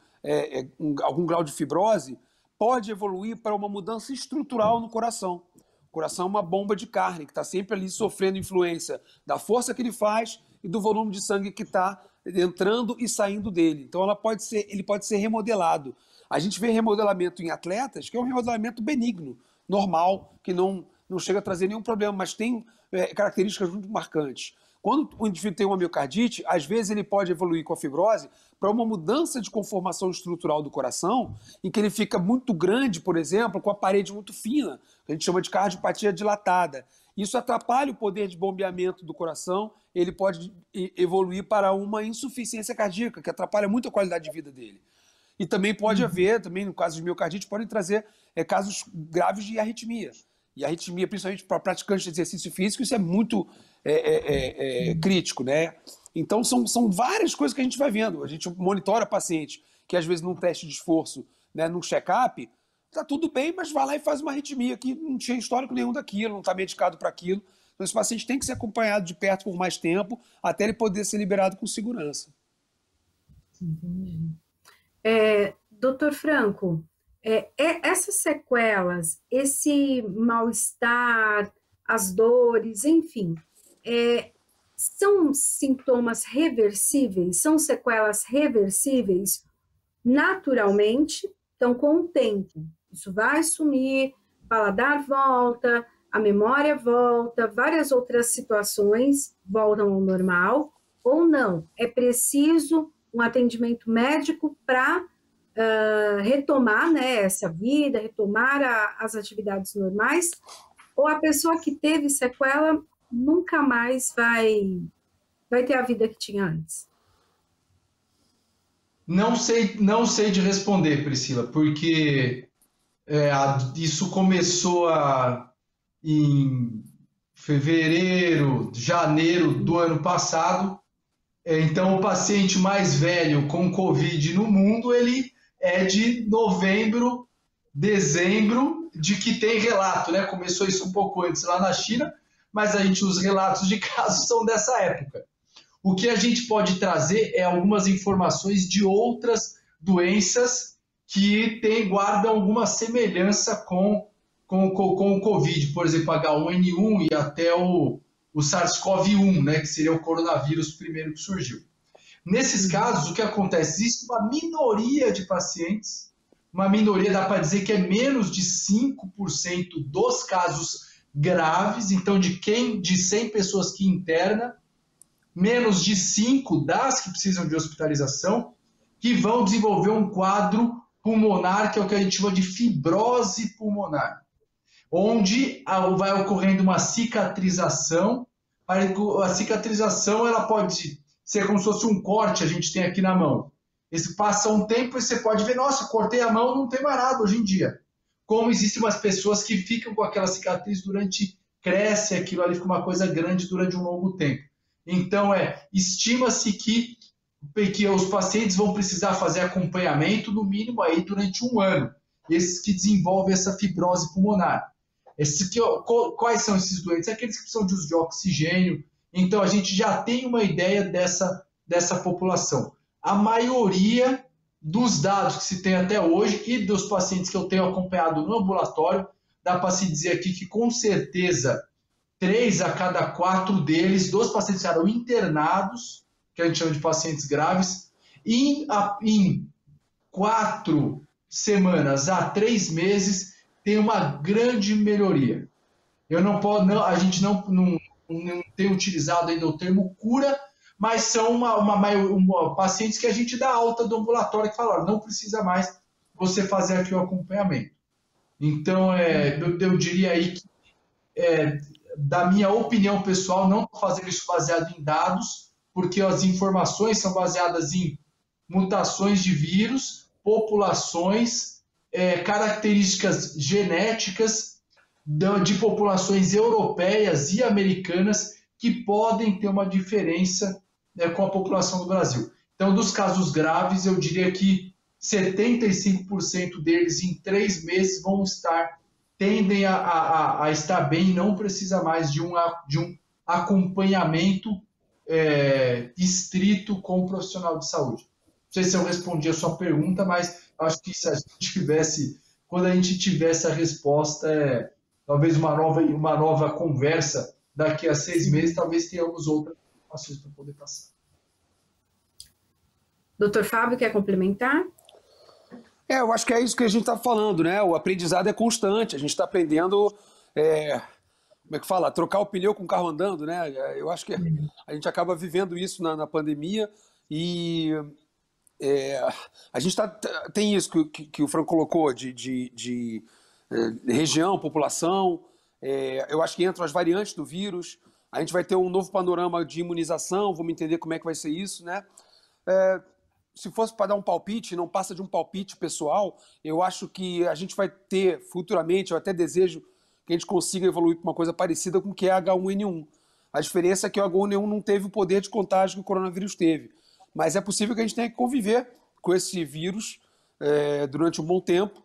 algum grau de fibrose, pode evoluir para uma mudança estrutural no coração. O coração é uma bomba de carne que está sempre ali sofrendo influência da força que ele faz e do volume de sangue que está entrando e saindo dele. Então ele pode ser remodelado. A gente vê remodelamento em atletas que é um remodelamento benigno, normal, que não chega a trazer nenhum problema, mas tem características muito marcantes. Quando o indivíduo tem uma miocardite, às vezes ele pode evoluir com a fibrose para uma mudança de conformação estrutural do coração, em que ele fica muito grande, por exemplo, com a parede muito fina, que a gente chama de cardiopatia dilatada. Isso atrapalha o poder de bombeamento do coração, ele pode evoluir para uma insuficiência cardíaca, que atrapalha muito a qualidade de vida dele. E também pode haver, também no caso de miocardite, podem trazer casos graves de arritmia. E a arritmia, principalmente para praticantes de exercício físico, isso é muito crítico, né? Então, são várias coisas que a gente vai vendo. A gente monitora paciente que, às vezes, num teste de esforço, né, num check-up, tá tudo bem, mas vai lá e faz uma arritmia que não tinha histórico nenhum daquilo, não está medicado para aquilo. Então, esse paciente tem que ser acompanhado de perto por mais tempo até ele poder ser liberado com segurança. Entendi. Doutor Franco, essas sequelas, esse mal-estar, as dores, enfim, são sintomas reversíveis, são sequelas reversíveis naturalmente, então com o tempo isso vai sumir, o paladar volta, a memória volta, várias outras situações voltam ao normal, ou não, é preciso um atendimento médico para retomar, né, essa vida, retomar as atividades normais, ou a pessoa que teve sequela nunca mais vai ter a vida que tinha antes? Não sei de responder, Priscila, porque isso começou em fevereiro, janeiro do ano passado. Então, o paciente mais velho com Covid no mundo, ele é de novembro, dezembro, de que tem relato, né? Começou isso um pouco antes lá na China, mas os relatos de casos são dessa época. O que a gente pode trazer é algumas informações de outras doenças que guardam alguma semelhança com o Covid, por exemplo, H1N1 e até o SARS-CoV-1, né, que seria o coronavírus primeiro que surgiu. Nesses casos, o que acontece? Existe uma minoria de pacientes, uma minoria, dá para dizer que é menos de 5% dos casos graves, então de 100 pessoas que interna, menos de 5 das que precisam de hospitalização, que vão desenvolver um quadro pulmonar, que é o que a gente chama de fibrose pulmonar, onde vai ocorrendo uma cicatrização. A cicatrização ela pode ser como se fosse um corte, a gente tem aqui na mão. Esse passa um tempo e você pode ver, nossa, cortei a mão, não tem mais nada hoje em dia. Como existem umas pessoas que ficam com aquela cicatriz cresce aquilo ali, fica uma coisa grande durante um longo tempo. Então, estima-se que os pacientes vão precisar fazer acompanhamento, no mínimo, aí durante um ano. Esses que desenvolvem essa fibrose pulmonar. Quais são esses doentes? Aqueles que precisam de uso de oxigênio. Então, a gente já tem uma ideia dessa população. A maioria dos dados que se tem até hoje e dos pacientes que eu tenho acompanhado no ambulatório, dá para se dizer aqui que, com certeza, 3 a cada 4 deles, dos pacientes que eram internados, que a gente chama de pacientes graves, e em 4 semanas a 3 meses tem uma grande melhoria. A gente não tem utilizado ainda o termo cura, mas são pacientes que a gente dá alta do ambulatório que falaram, não precisa mais você fazer aqui o acompanhamento. Então, eu diria aí que, da minha opinião pessoal, não estou fazendo isso baseado em dados, porque as informações são baseadas em mutações de vírus, populações, características genéticas de populações europeias e americanas que podem ter uma diferença, né, com a população do Brasil. Então, dos casos graves, eu diria que 75% deles em 3 meses tendem a estar bem e não precisa mais de um acompanhamento estrito com o profissional de saúde. Não sei se eu respondi a sua pergunta, mas acho que se a gente tivesse, quando a gente tivesse a resposta, talvez uma nova conversa daqui a 6 meses, talvez tenhamos outras informações para poder passar. Doutor Fábio, quer complementar? Eu acho que é isso que a gente está falando, né? O aprendizado é constante, a gente está aprendendo, como é que fala? Trocar o pneu com o carro andando, né? Eu acho que a gente acaba vivendo isso na pandemia e a gente tem isso que o Franco colocou de região, população. Eu acho que entram as variantes do vírus, a gente vai ter um novo panorama de imunização, vamos entender como é que vai ser isso, né? Se fosse para dar um palpite, não passa de um palpite pessoal, eu acho que a gente vai ter futuramente, eu até desejo que a gente consiga evoluir para uma coisa parecida com o que é H1N1. A diferença é que o H1N1 não teve o poder de contágio que o coronavírus teve. Mas é possível que a gente tenha que conviver com esse vírus durante um bom tempo,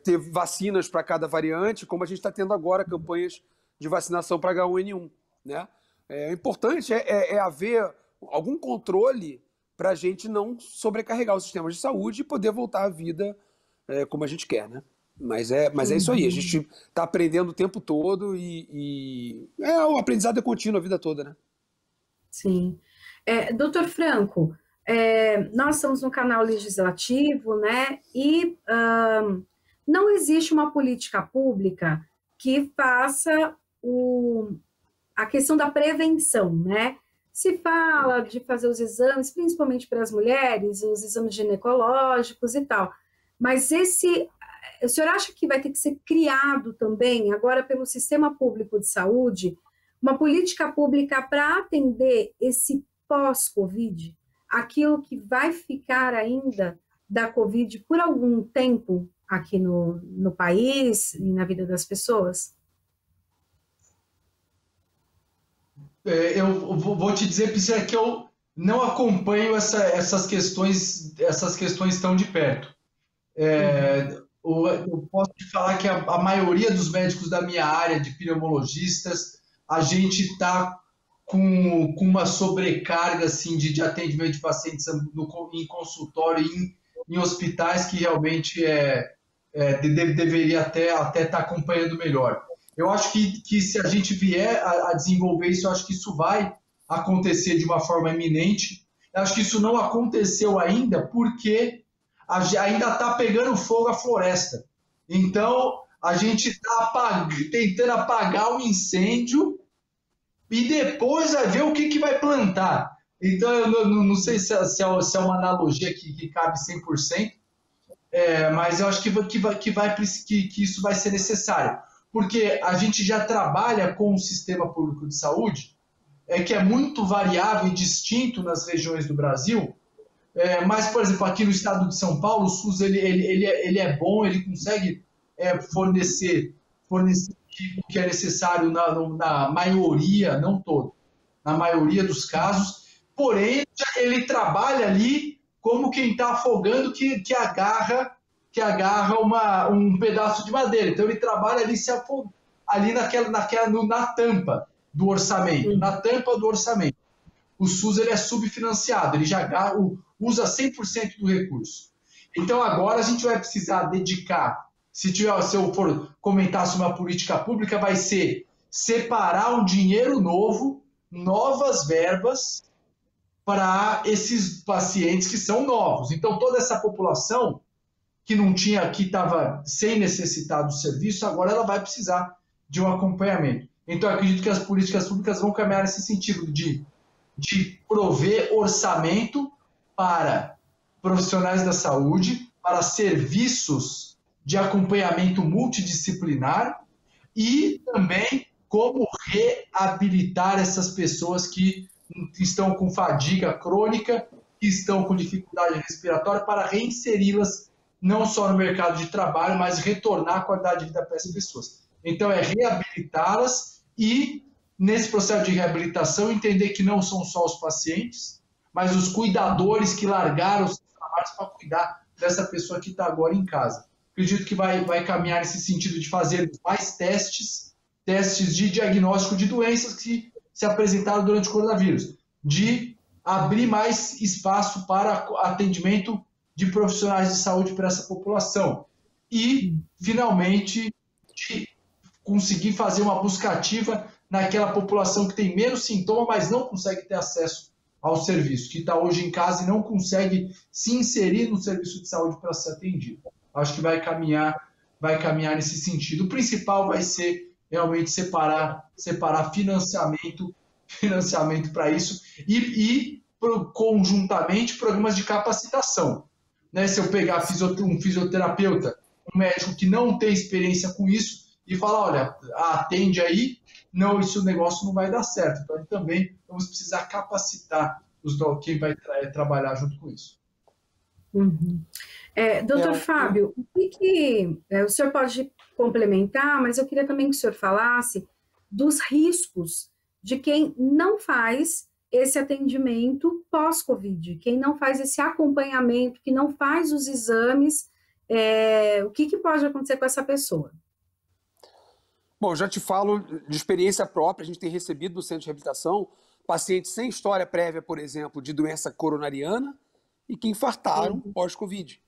ter vacinas para cada variante, como a gente está tendo agora campanhas de vacinação para H1N1. Né? O importante é haver algum controle para a gente não sobrecarregar os sistemas de saúde e poder voltar à vida como a gente quer, né? Mas é isso aí, a gente está aprendendo o tempo todo e o aprendizado é contínuo a vida toda, né? Sim. Doutor Franco, nós estamos no canal legislativo, né? E não existe uma política pública que faça a questão da prevenção, né? Se fala de fazer os exames, principalmente para as mulheres, os exames ginecológicos e tal, mas o senhor acha que vai ter que ser criado também, agora pelo Sistema Público de Saúde, uma política pública para atender esse pós-Covid? aquilo que vai ficar ainda da Covid por algum tempo aqui no país e na vida das pessoas? Eu vou te dizer, Priscila, que eu não acompanho essas questões tão de perto. Eu posso te falar que a maioria dos médicos da minha área, de pneumologistas, a gente está com uma sobrecarga assim, de atendimento de pacientes em consultório e em hospitais que realmente deveria até estar acompanhando melhor. Eu acho que se a gente vier a desenvolver isso, eu acho que isso vai acontecer de uma forma iminente. Eu acho que isso não aconteceu ainda porque ainda está pegando fogo a floresta. Então, a gente está tentando apagar o incêndio e depois vai ver o que vai plantar. Então, eu não sei se é uma analogia que cabe 100%, mas eu acho que isso vai ser necessário. Porque a gente já trabalha com um sistema público de saúde que é muito variável e distinto nas regiões do Brasil, mas, por exemplo, aqui no estado de São Paulo, o SUS ele é bom, ele consegue fornecer o que é necessário na maioria, não todo, na maioria dos casos, porém, ele trabalha ali como quem está afogando que agarra um pedaço de madeira. Então, ele trabalha ali ali na tampa do orçamento, na tampa do orçamento. O SUS ele é subfinanciado, ele já usa 100% do recurso. Então, agora a gente vai precisar dedicar, se eu for comentar sobre uma política pública, vai ser separar um dinheiro novo, novas verbas para esses pacientes que são novos. Então, toda essa população que estava sem necessitar do serviço, agora ela vai precisar de um acompanhamento. Então, eu acredito que as políticas públicas vão caminhar nesse sentido de prover orçamento para profissionais da saúde, para serviços de acompanhamento multidisciplinar e também como reabilitar essas pessoas que estão com fadiga crônica, que estão com dificuldade respiratória, para reinseri-las não só no mercado de trabalho, mas retornar a qualidade de vida para essas pessoas. Então, é reabilitá-las e, nesse processo de reabilitação, entender que não são só os pacientes, mas os cuidadores que largaram os trabalhos para cuidar dessa pessoa que está agora em casa. Acredito que vai caminhar nesse sentido de fazer mais testes de diagnóstico de doenças que se apresentaram durante o coronavírus, de abrir mais espaço para atendimento de profissionais de saúde para essa população e, finalmente, de conseguir fazer uma busca ativa naquela população que tem menos sintoma, mas não consegue ter acesso ao serviço, que está hoje em casa e não consegue se inserir no serviço de saúde para ser atendido. Acho que vai caminhar nesse sentido. O principal vai ser realmente separar financiamento para isso e conjuntamente programas de capacitação. Né? Se eu pegar um fisioterapeuta, um médico que não tem experiência com isso e falar, olha, atende aí, não, o negócio não vai dar certo. Então, também vamos precisar capacitar quem vai trabalhar junto com isso. Uhum. Doutor Fábio, o senhor pode complementar, mas eu queria também que o senhor falasse dos riscos de quem não faz esse atendimento pós-Covid, quem não faz esse acompanhamento, que não faz os exames, o que pode acontecer com essa pessoa? Bom, já te falo de experiência própria, a gente tem recebido no centro de reabilitação pacientes sem história prévia, por exemplo, de doença coronariana e que infartaram pós-Covid.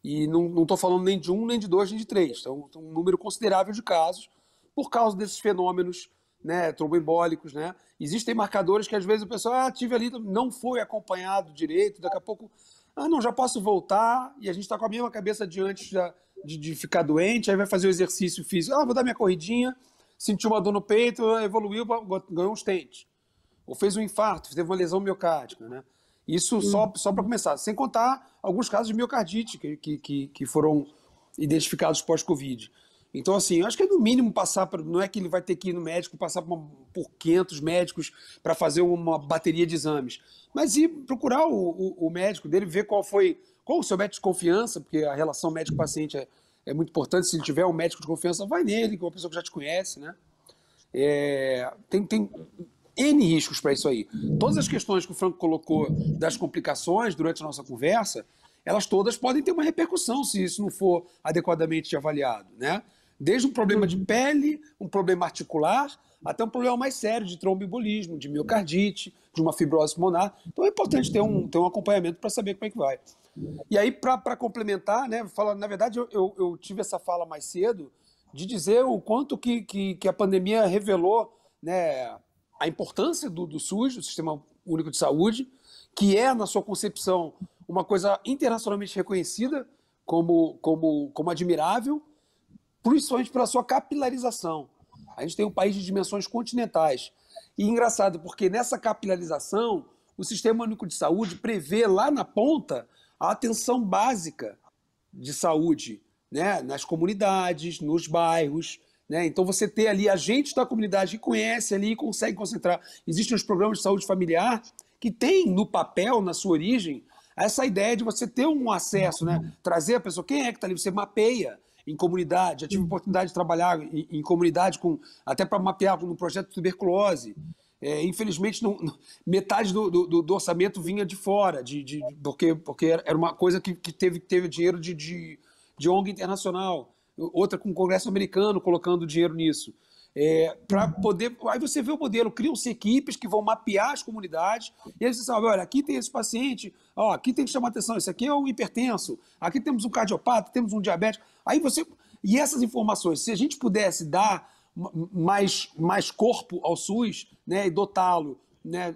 E não estou falando nem de 1, nem de 2, nem de 3. Então, um número considerável de casos por causa desses fenômenos, né, tromboembólicos, né? Existem marcadores que às vezes o pessoal tive ali, não foi acompanhado direito, daqui a pouco, não, já posso voltar, e a gente está com a mesma cabeça de antes de ficar doente, aí vai fazer o exercício físico, vou dar minha corridinha, sentiu uma dor no peito, evoluiu, ganhou um stent. Ou fez um infarto, teve uma lesão miocárdica, né? Isso só para começar, sem contar alguns casos de miocardite que foram identificados pós-Covid. Então, assim, eu acho que é no mínimo passar por, não é que ele vai ter que ir no médico, passar por 500 médicos para fazer uma bateria de exames, mas ir procurar o médico dele, ver qual o seu médico de confiança, porque a relação médico-paciente é muito importante. Se ele tiver um médico de confiança, vai nele, que é uma pessoa que já te conhece, né? Tem N riscos para isso aí. Todas as questões que o Franco colocou das complicações durante a nossa conversa, elas todas podem ter uma repercussão se isso não for adequadamente avaliado, né? Desde um problema de pele, um problema articular, até um problema mais sério de tromboembolismo, de miocardite, de uma fibrose pulmonar. Então é importante ter um acompanhamento para saber como é que vai. E aí, para complementar, né, na verdade, eu tive essa fala mais cedo de dizer o quanto que a pandemia revelou, né, a importância do SUS, do Sistema Único de Saúde, que é, na sua concepção, uma coisa internacionalmente reconhecida como admirável, principalmente pela sua capilarização. A gente tem um país de dimensões continentais. E engraçado, porque nessa capilarização, o Sistema Único de Saúde prevê lá na ponta a atenção básica de saúde, né, nas comunidades, nos bairros, né? Então você ter ali agentes da comunidade que conhece ali e consegue concentrar. Existem os programas de saúde familiar que têm no papel, na sua origem, essa ideia de você ter um acesso, né? Trazer a pessoa, quem é que está ali, você mapeia em comunidade. Já tive a oportunidade de trabalhar em comunidade, até para mapear no projeto de tuberculose. Infelizmente, metade do orçamento vinha de fora, porque era uma coisa que teve dinheiro de ONG internacional, outra com o Congresso americano colocando dinheiro nisso. Para poder. Aí você vê o modelo, criam-se equipes que vão mapear as comunidades, e aí você sabe, olha, aqui tem esse paciente, ó, aqui tem que chamar atenção, esse aqui é um hipertenso, aqui temos um cardiopata, temos um diabético. Aí você. E essas informações, se a gente pudesse dar mais corpo ao SUS, né, e dotá-lo, né,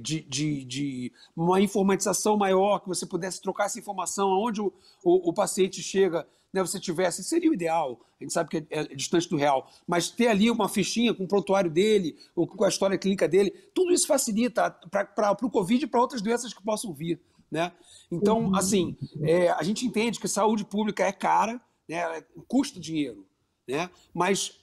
de uma informatização maior, que você pudesse trocar essa informação aonde o paciente chega, né, você tivesse, seria o ideal, a gente sabe que é distante do real, mas ter ali uma fichinha com o prontuário dele, ou com a história clínica dele, tudo isso facilita para o Covid e para outras doenças que possam vir, né? Então, assim, a gente entende que saúde pública é cara, né, custa dinheiro, né? Mas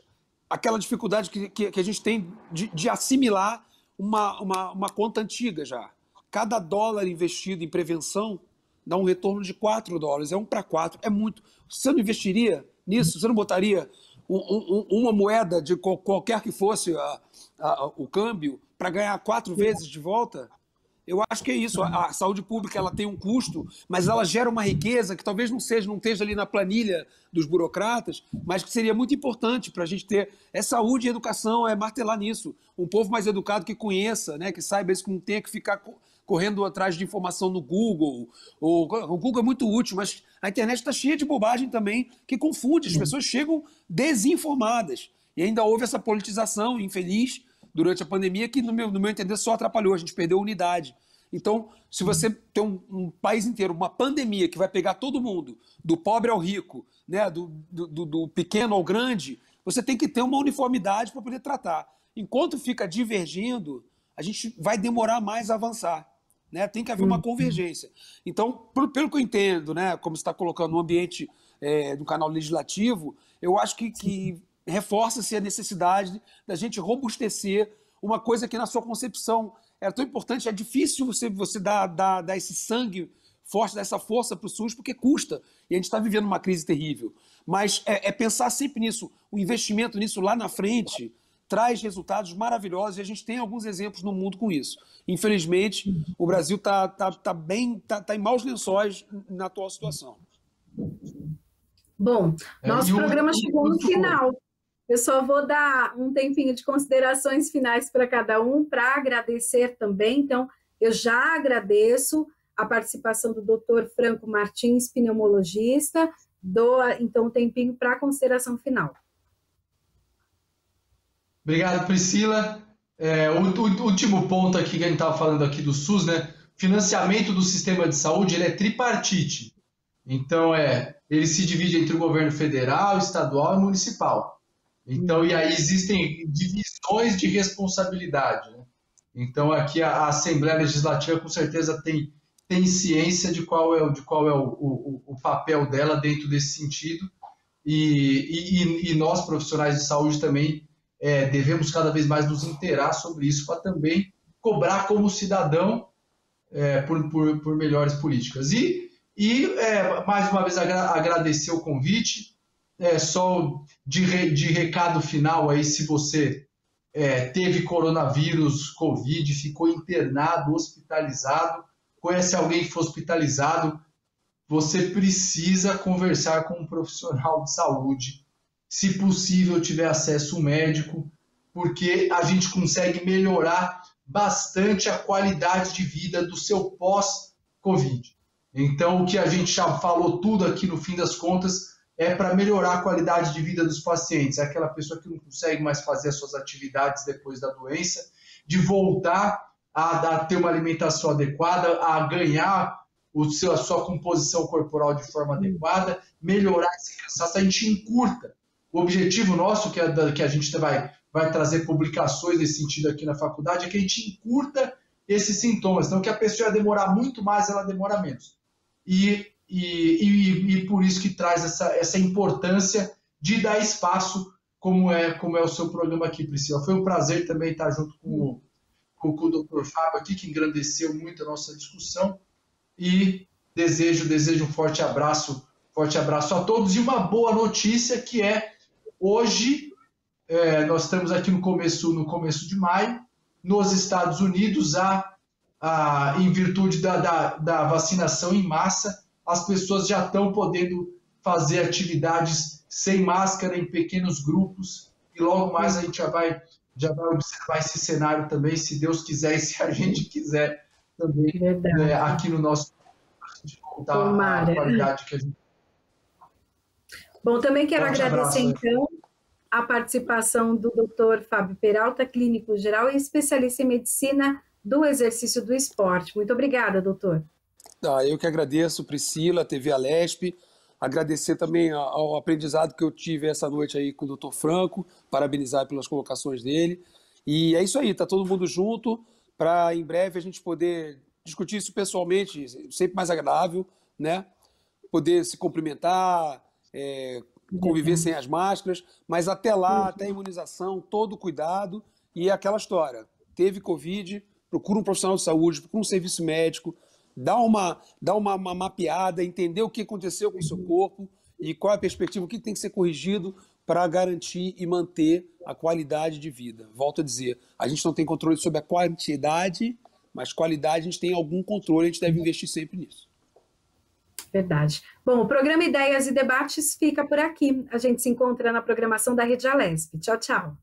aquela dificuldade que a gente tem de assimilar uma conta antiga já. Cada dólar investido em prevenção dá um retorno de $4, é 1 para 4, é muito. Você não investiria nisso? Você não botaria uma moeda de qualquer que fosse o câmbio para ganhar 4 vezes de volta? Eu acho que é isso. A saúde pública ela tem um custo, mas ela gera uma riqueza que talvez não esteja ali na planilha dos burocratas, mas que seria muito importante para a gente ter. É saúde e educação, é martelar nisso. Um povo mais educado que conheça, né, que saiba isso, que não tenha que ficar correndo atrás de informação no Google. O Google é muito útil, mas a internet está cheia de bobagem também que confunde. As pessoas chegam desinformadas. E ainda houve essa politização infeliz durante a pandemia que, no meu entender, só atrapalhou. A gente perdeu a unidade. Então, se você tem um país inteiro, uma pandemia que vai pegar todo mundo, do pobre ao rico, né, do pequeno ao grande, você tem que ter uma uniformidade para poder tratar. Enquanto fica divergindo, a gente vai demorar mais a avançar, né? Tem que haver uma convergência. Então, pelo que eu entendo, né, como você está colocando no ambiente do canal legislativo, eu acho que reforça-se a necessidade da gente robustecer uma coisa que, na sua concepção, era tão importante. É difícil você dar esse sangue forte, dar essa força para o SUS, porque custa. E a gente está vivendo uma crise terrível. Mas pensar sempre nisso. O investimento nisso lá na frente traz resultados maravilhosos e a gente tem alguns exemplos no mundo com isso. Infelizmente, o Brasil está em maus lençóis na atual situação. Bom, nosso programa chegou no final. Eu só vou dar um tempinho de considerações finais para cada um, para agradecer também. Então, eu já agradeço a participação do Dr. Franco Martins, pneumologista. Dou, então, um tempinho para a consideração final. Obrigado, Priscila. O último ponto aqui que a gente estava falando aqui do SUS, né? Financiamento do sistema de saúde, ele é tripartite. Então, ele se divide entre o governo federal, estadual e municipal. Então, e aí existem divisões de responsabilidade, né? Então, aqui a Assembleia Legislativa, com certeza, tem ciência de qual é o papel dela dentro desse sentido. e nós, profissionais de saúde, também devemos cada vez mais nos inteirar sobre isso para também cobrar como cidadão por melhores políticas. Mais uma vez, agradecer o convite. Só de recado final aí, se você teve coronavírus, Covid, ficou internado, hospitalizado, conhece alguém que foi hospitalizado, você precisa conversar com um profissional de saúde, se possível tiver acesso ao médico, porque a gente consegue melhorar bastante a qualidade de vida do seu pós-Covid. Então, o que a gente já falou tudo aqui no fim das contas é para melhorar a qualidade de vida dos pacientes. É aquela pessoa que não consegue mais fazer as suas atividades depois da doença, de voltar a ter uma alimentação adequada, a ganhar a sua composição corporal de forma adequada, melhorar esse cansaço, a gente encurta. O objetivo nosso, que a gente vai trazer publicações nesse sentido aqui na faculdade, é que a gente encurta esses sintomas. Então, que a pessoa ia demorar muito mais, ela demora menos. E por isso que traz essa importância de dar espaço, como é o seu programa aqui, Priscila. Foi um prazer também estar junto com o Dr. Fábio aqui, que engrandeceu muito a nossa discussão. E desejo um forte abraço a todos. E uma boa notícia que hoje, nós estamos aqui no começo de maio, nos Estados Unidos, em virtude da vacinação em massa, as pessoas já estão podendo fazer atividades sem máscara, em pequenos grupos, e logo mais a gente já vai observar esse cenário também, se Deus quiser e se a gente quiser também, aqui no nosso de voltar à qualidade que a gente... Bom, também quero agradecer, então, a participação do Dr. Fábio Peralta, clínico geral e especialista em medicina do exercício do esporte. Muito obrigada, doutor. Eu que agradeço, Priscila, TV Alesp, agradecer também ao aprendizado que eu tive essa noite aí com o Dr. Franco, parabenizar pelas colocações dele. E é isso aí, tá todo mundo junto para em breve a gente poder discutir isso pessoalmente, sempre mais agradável, né? Poder se cumprimentar, conviver sem as máscaras, mas até lá, até a imunização, todo cuidado, e é aquela história. Teve Covid, procura um profissional de saúde, procura um serviço médico, dá uma mapeada, entender o que aconteceu com o seu corpo e qual é a perspectiva, o que tem que ser corrigido para garantir e manter a qualidade de vida. Volto a dizer, a gente não tem controle sobre a quantidade, mas qualidade a gente tem algum controle, a gente deve investir sempre nisso. Verdade. Bom, o programa Ideias e Debates fica por aqui. A gente se encontra na programação da Rede Alesp. Tchau, tchau.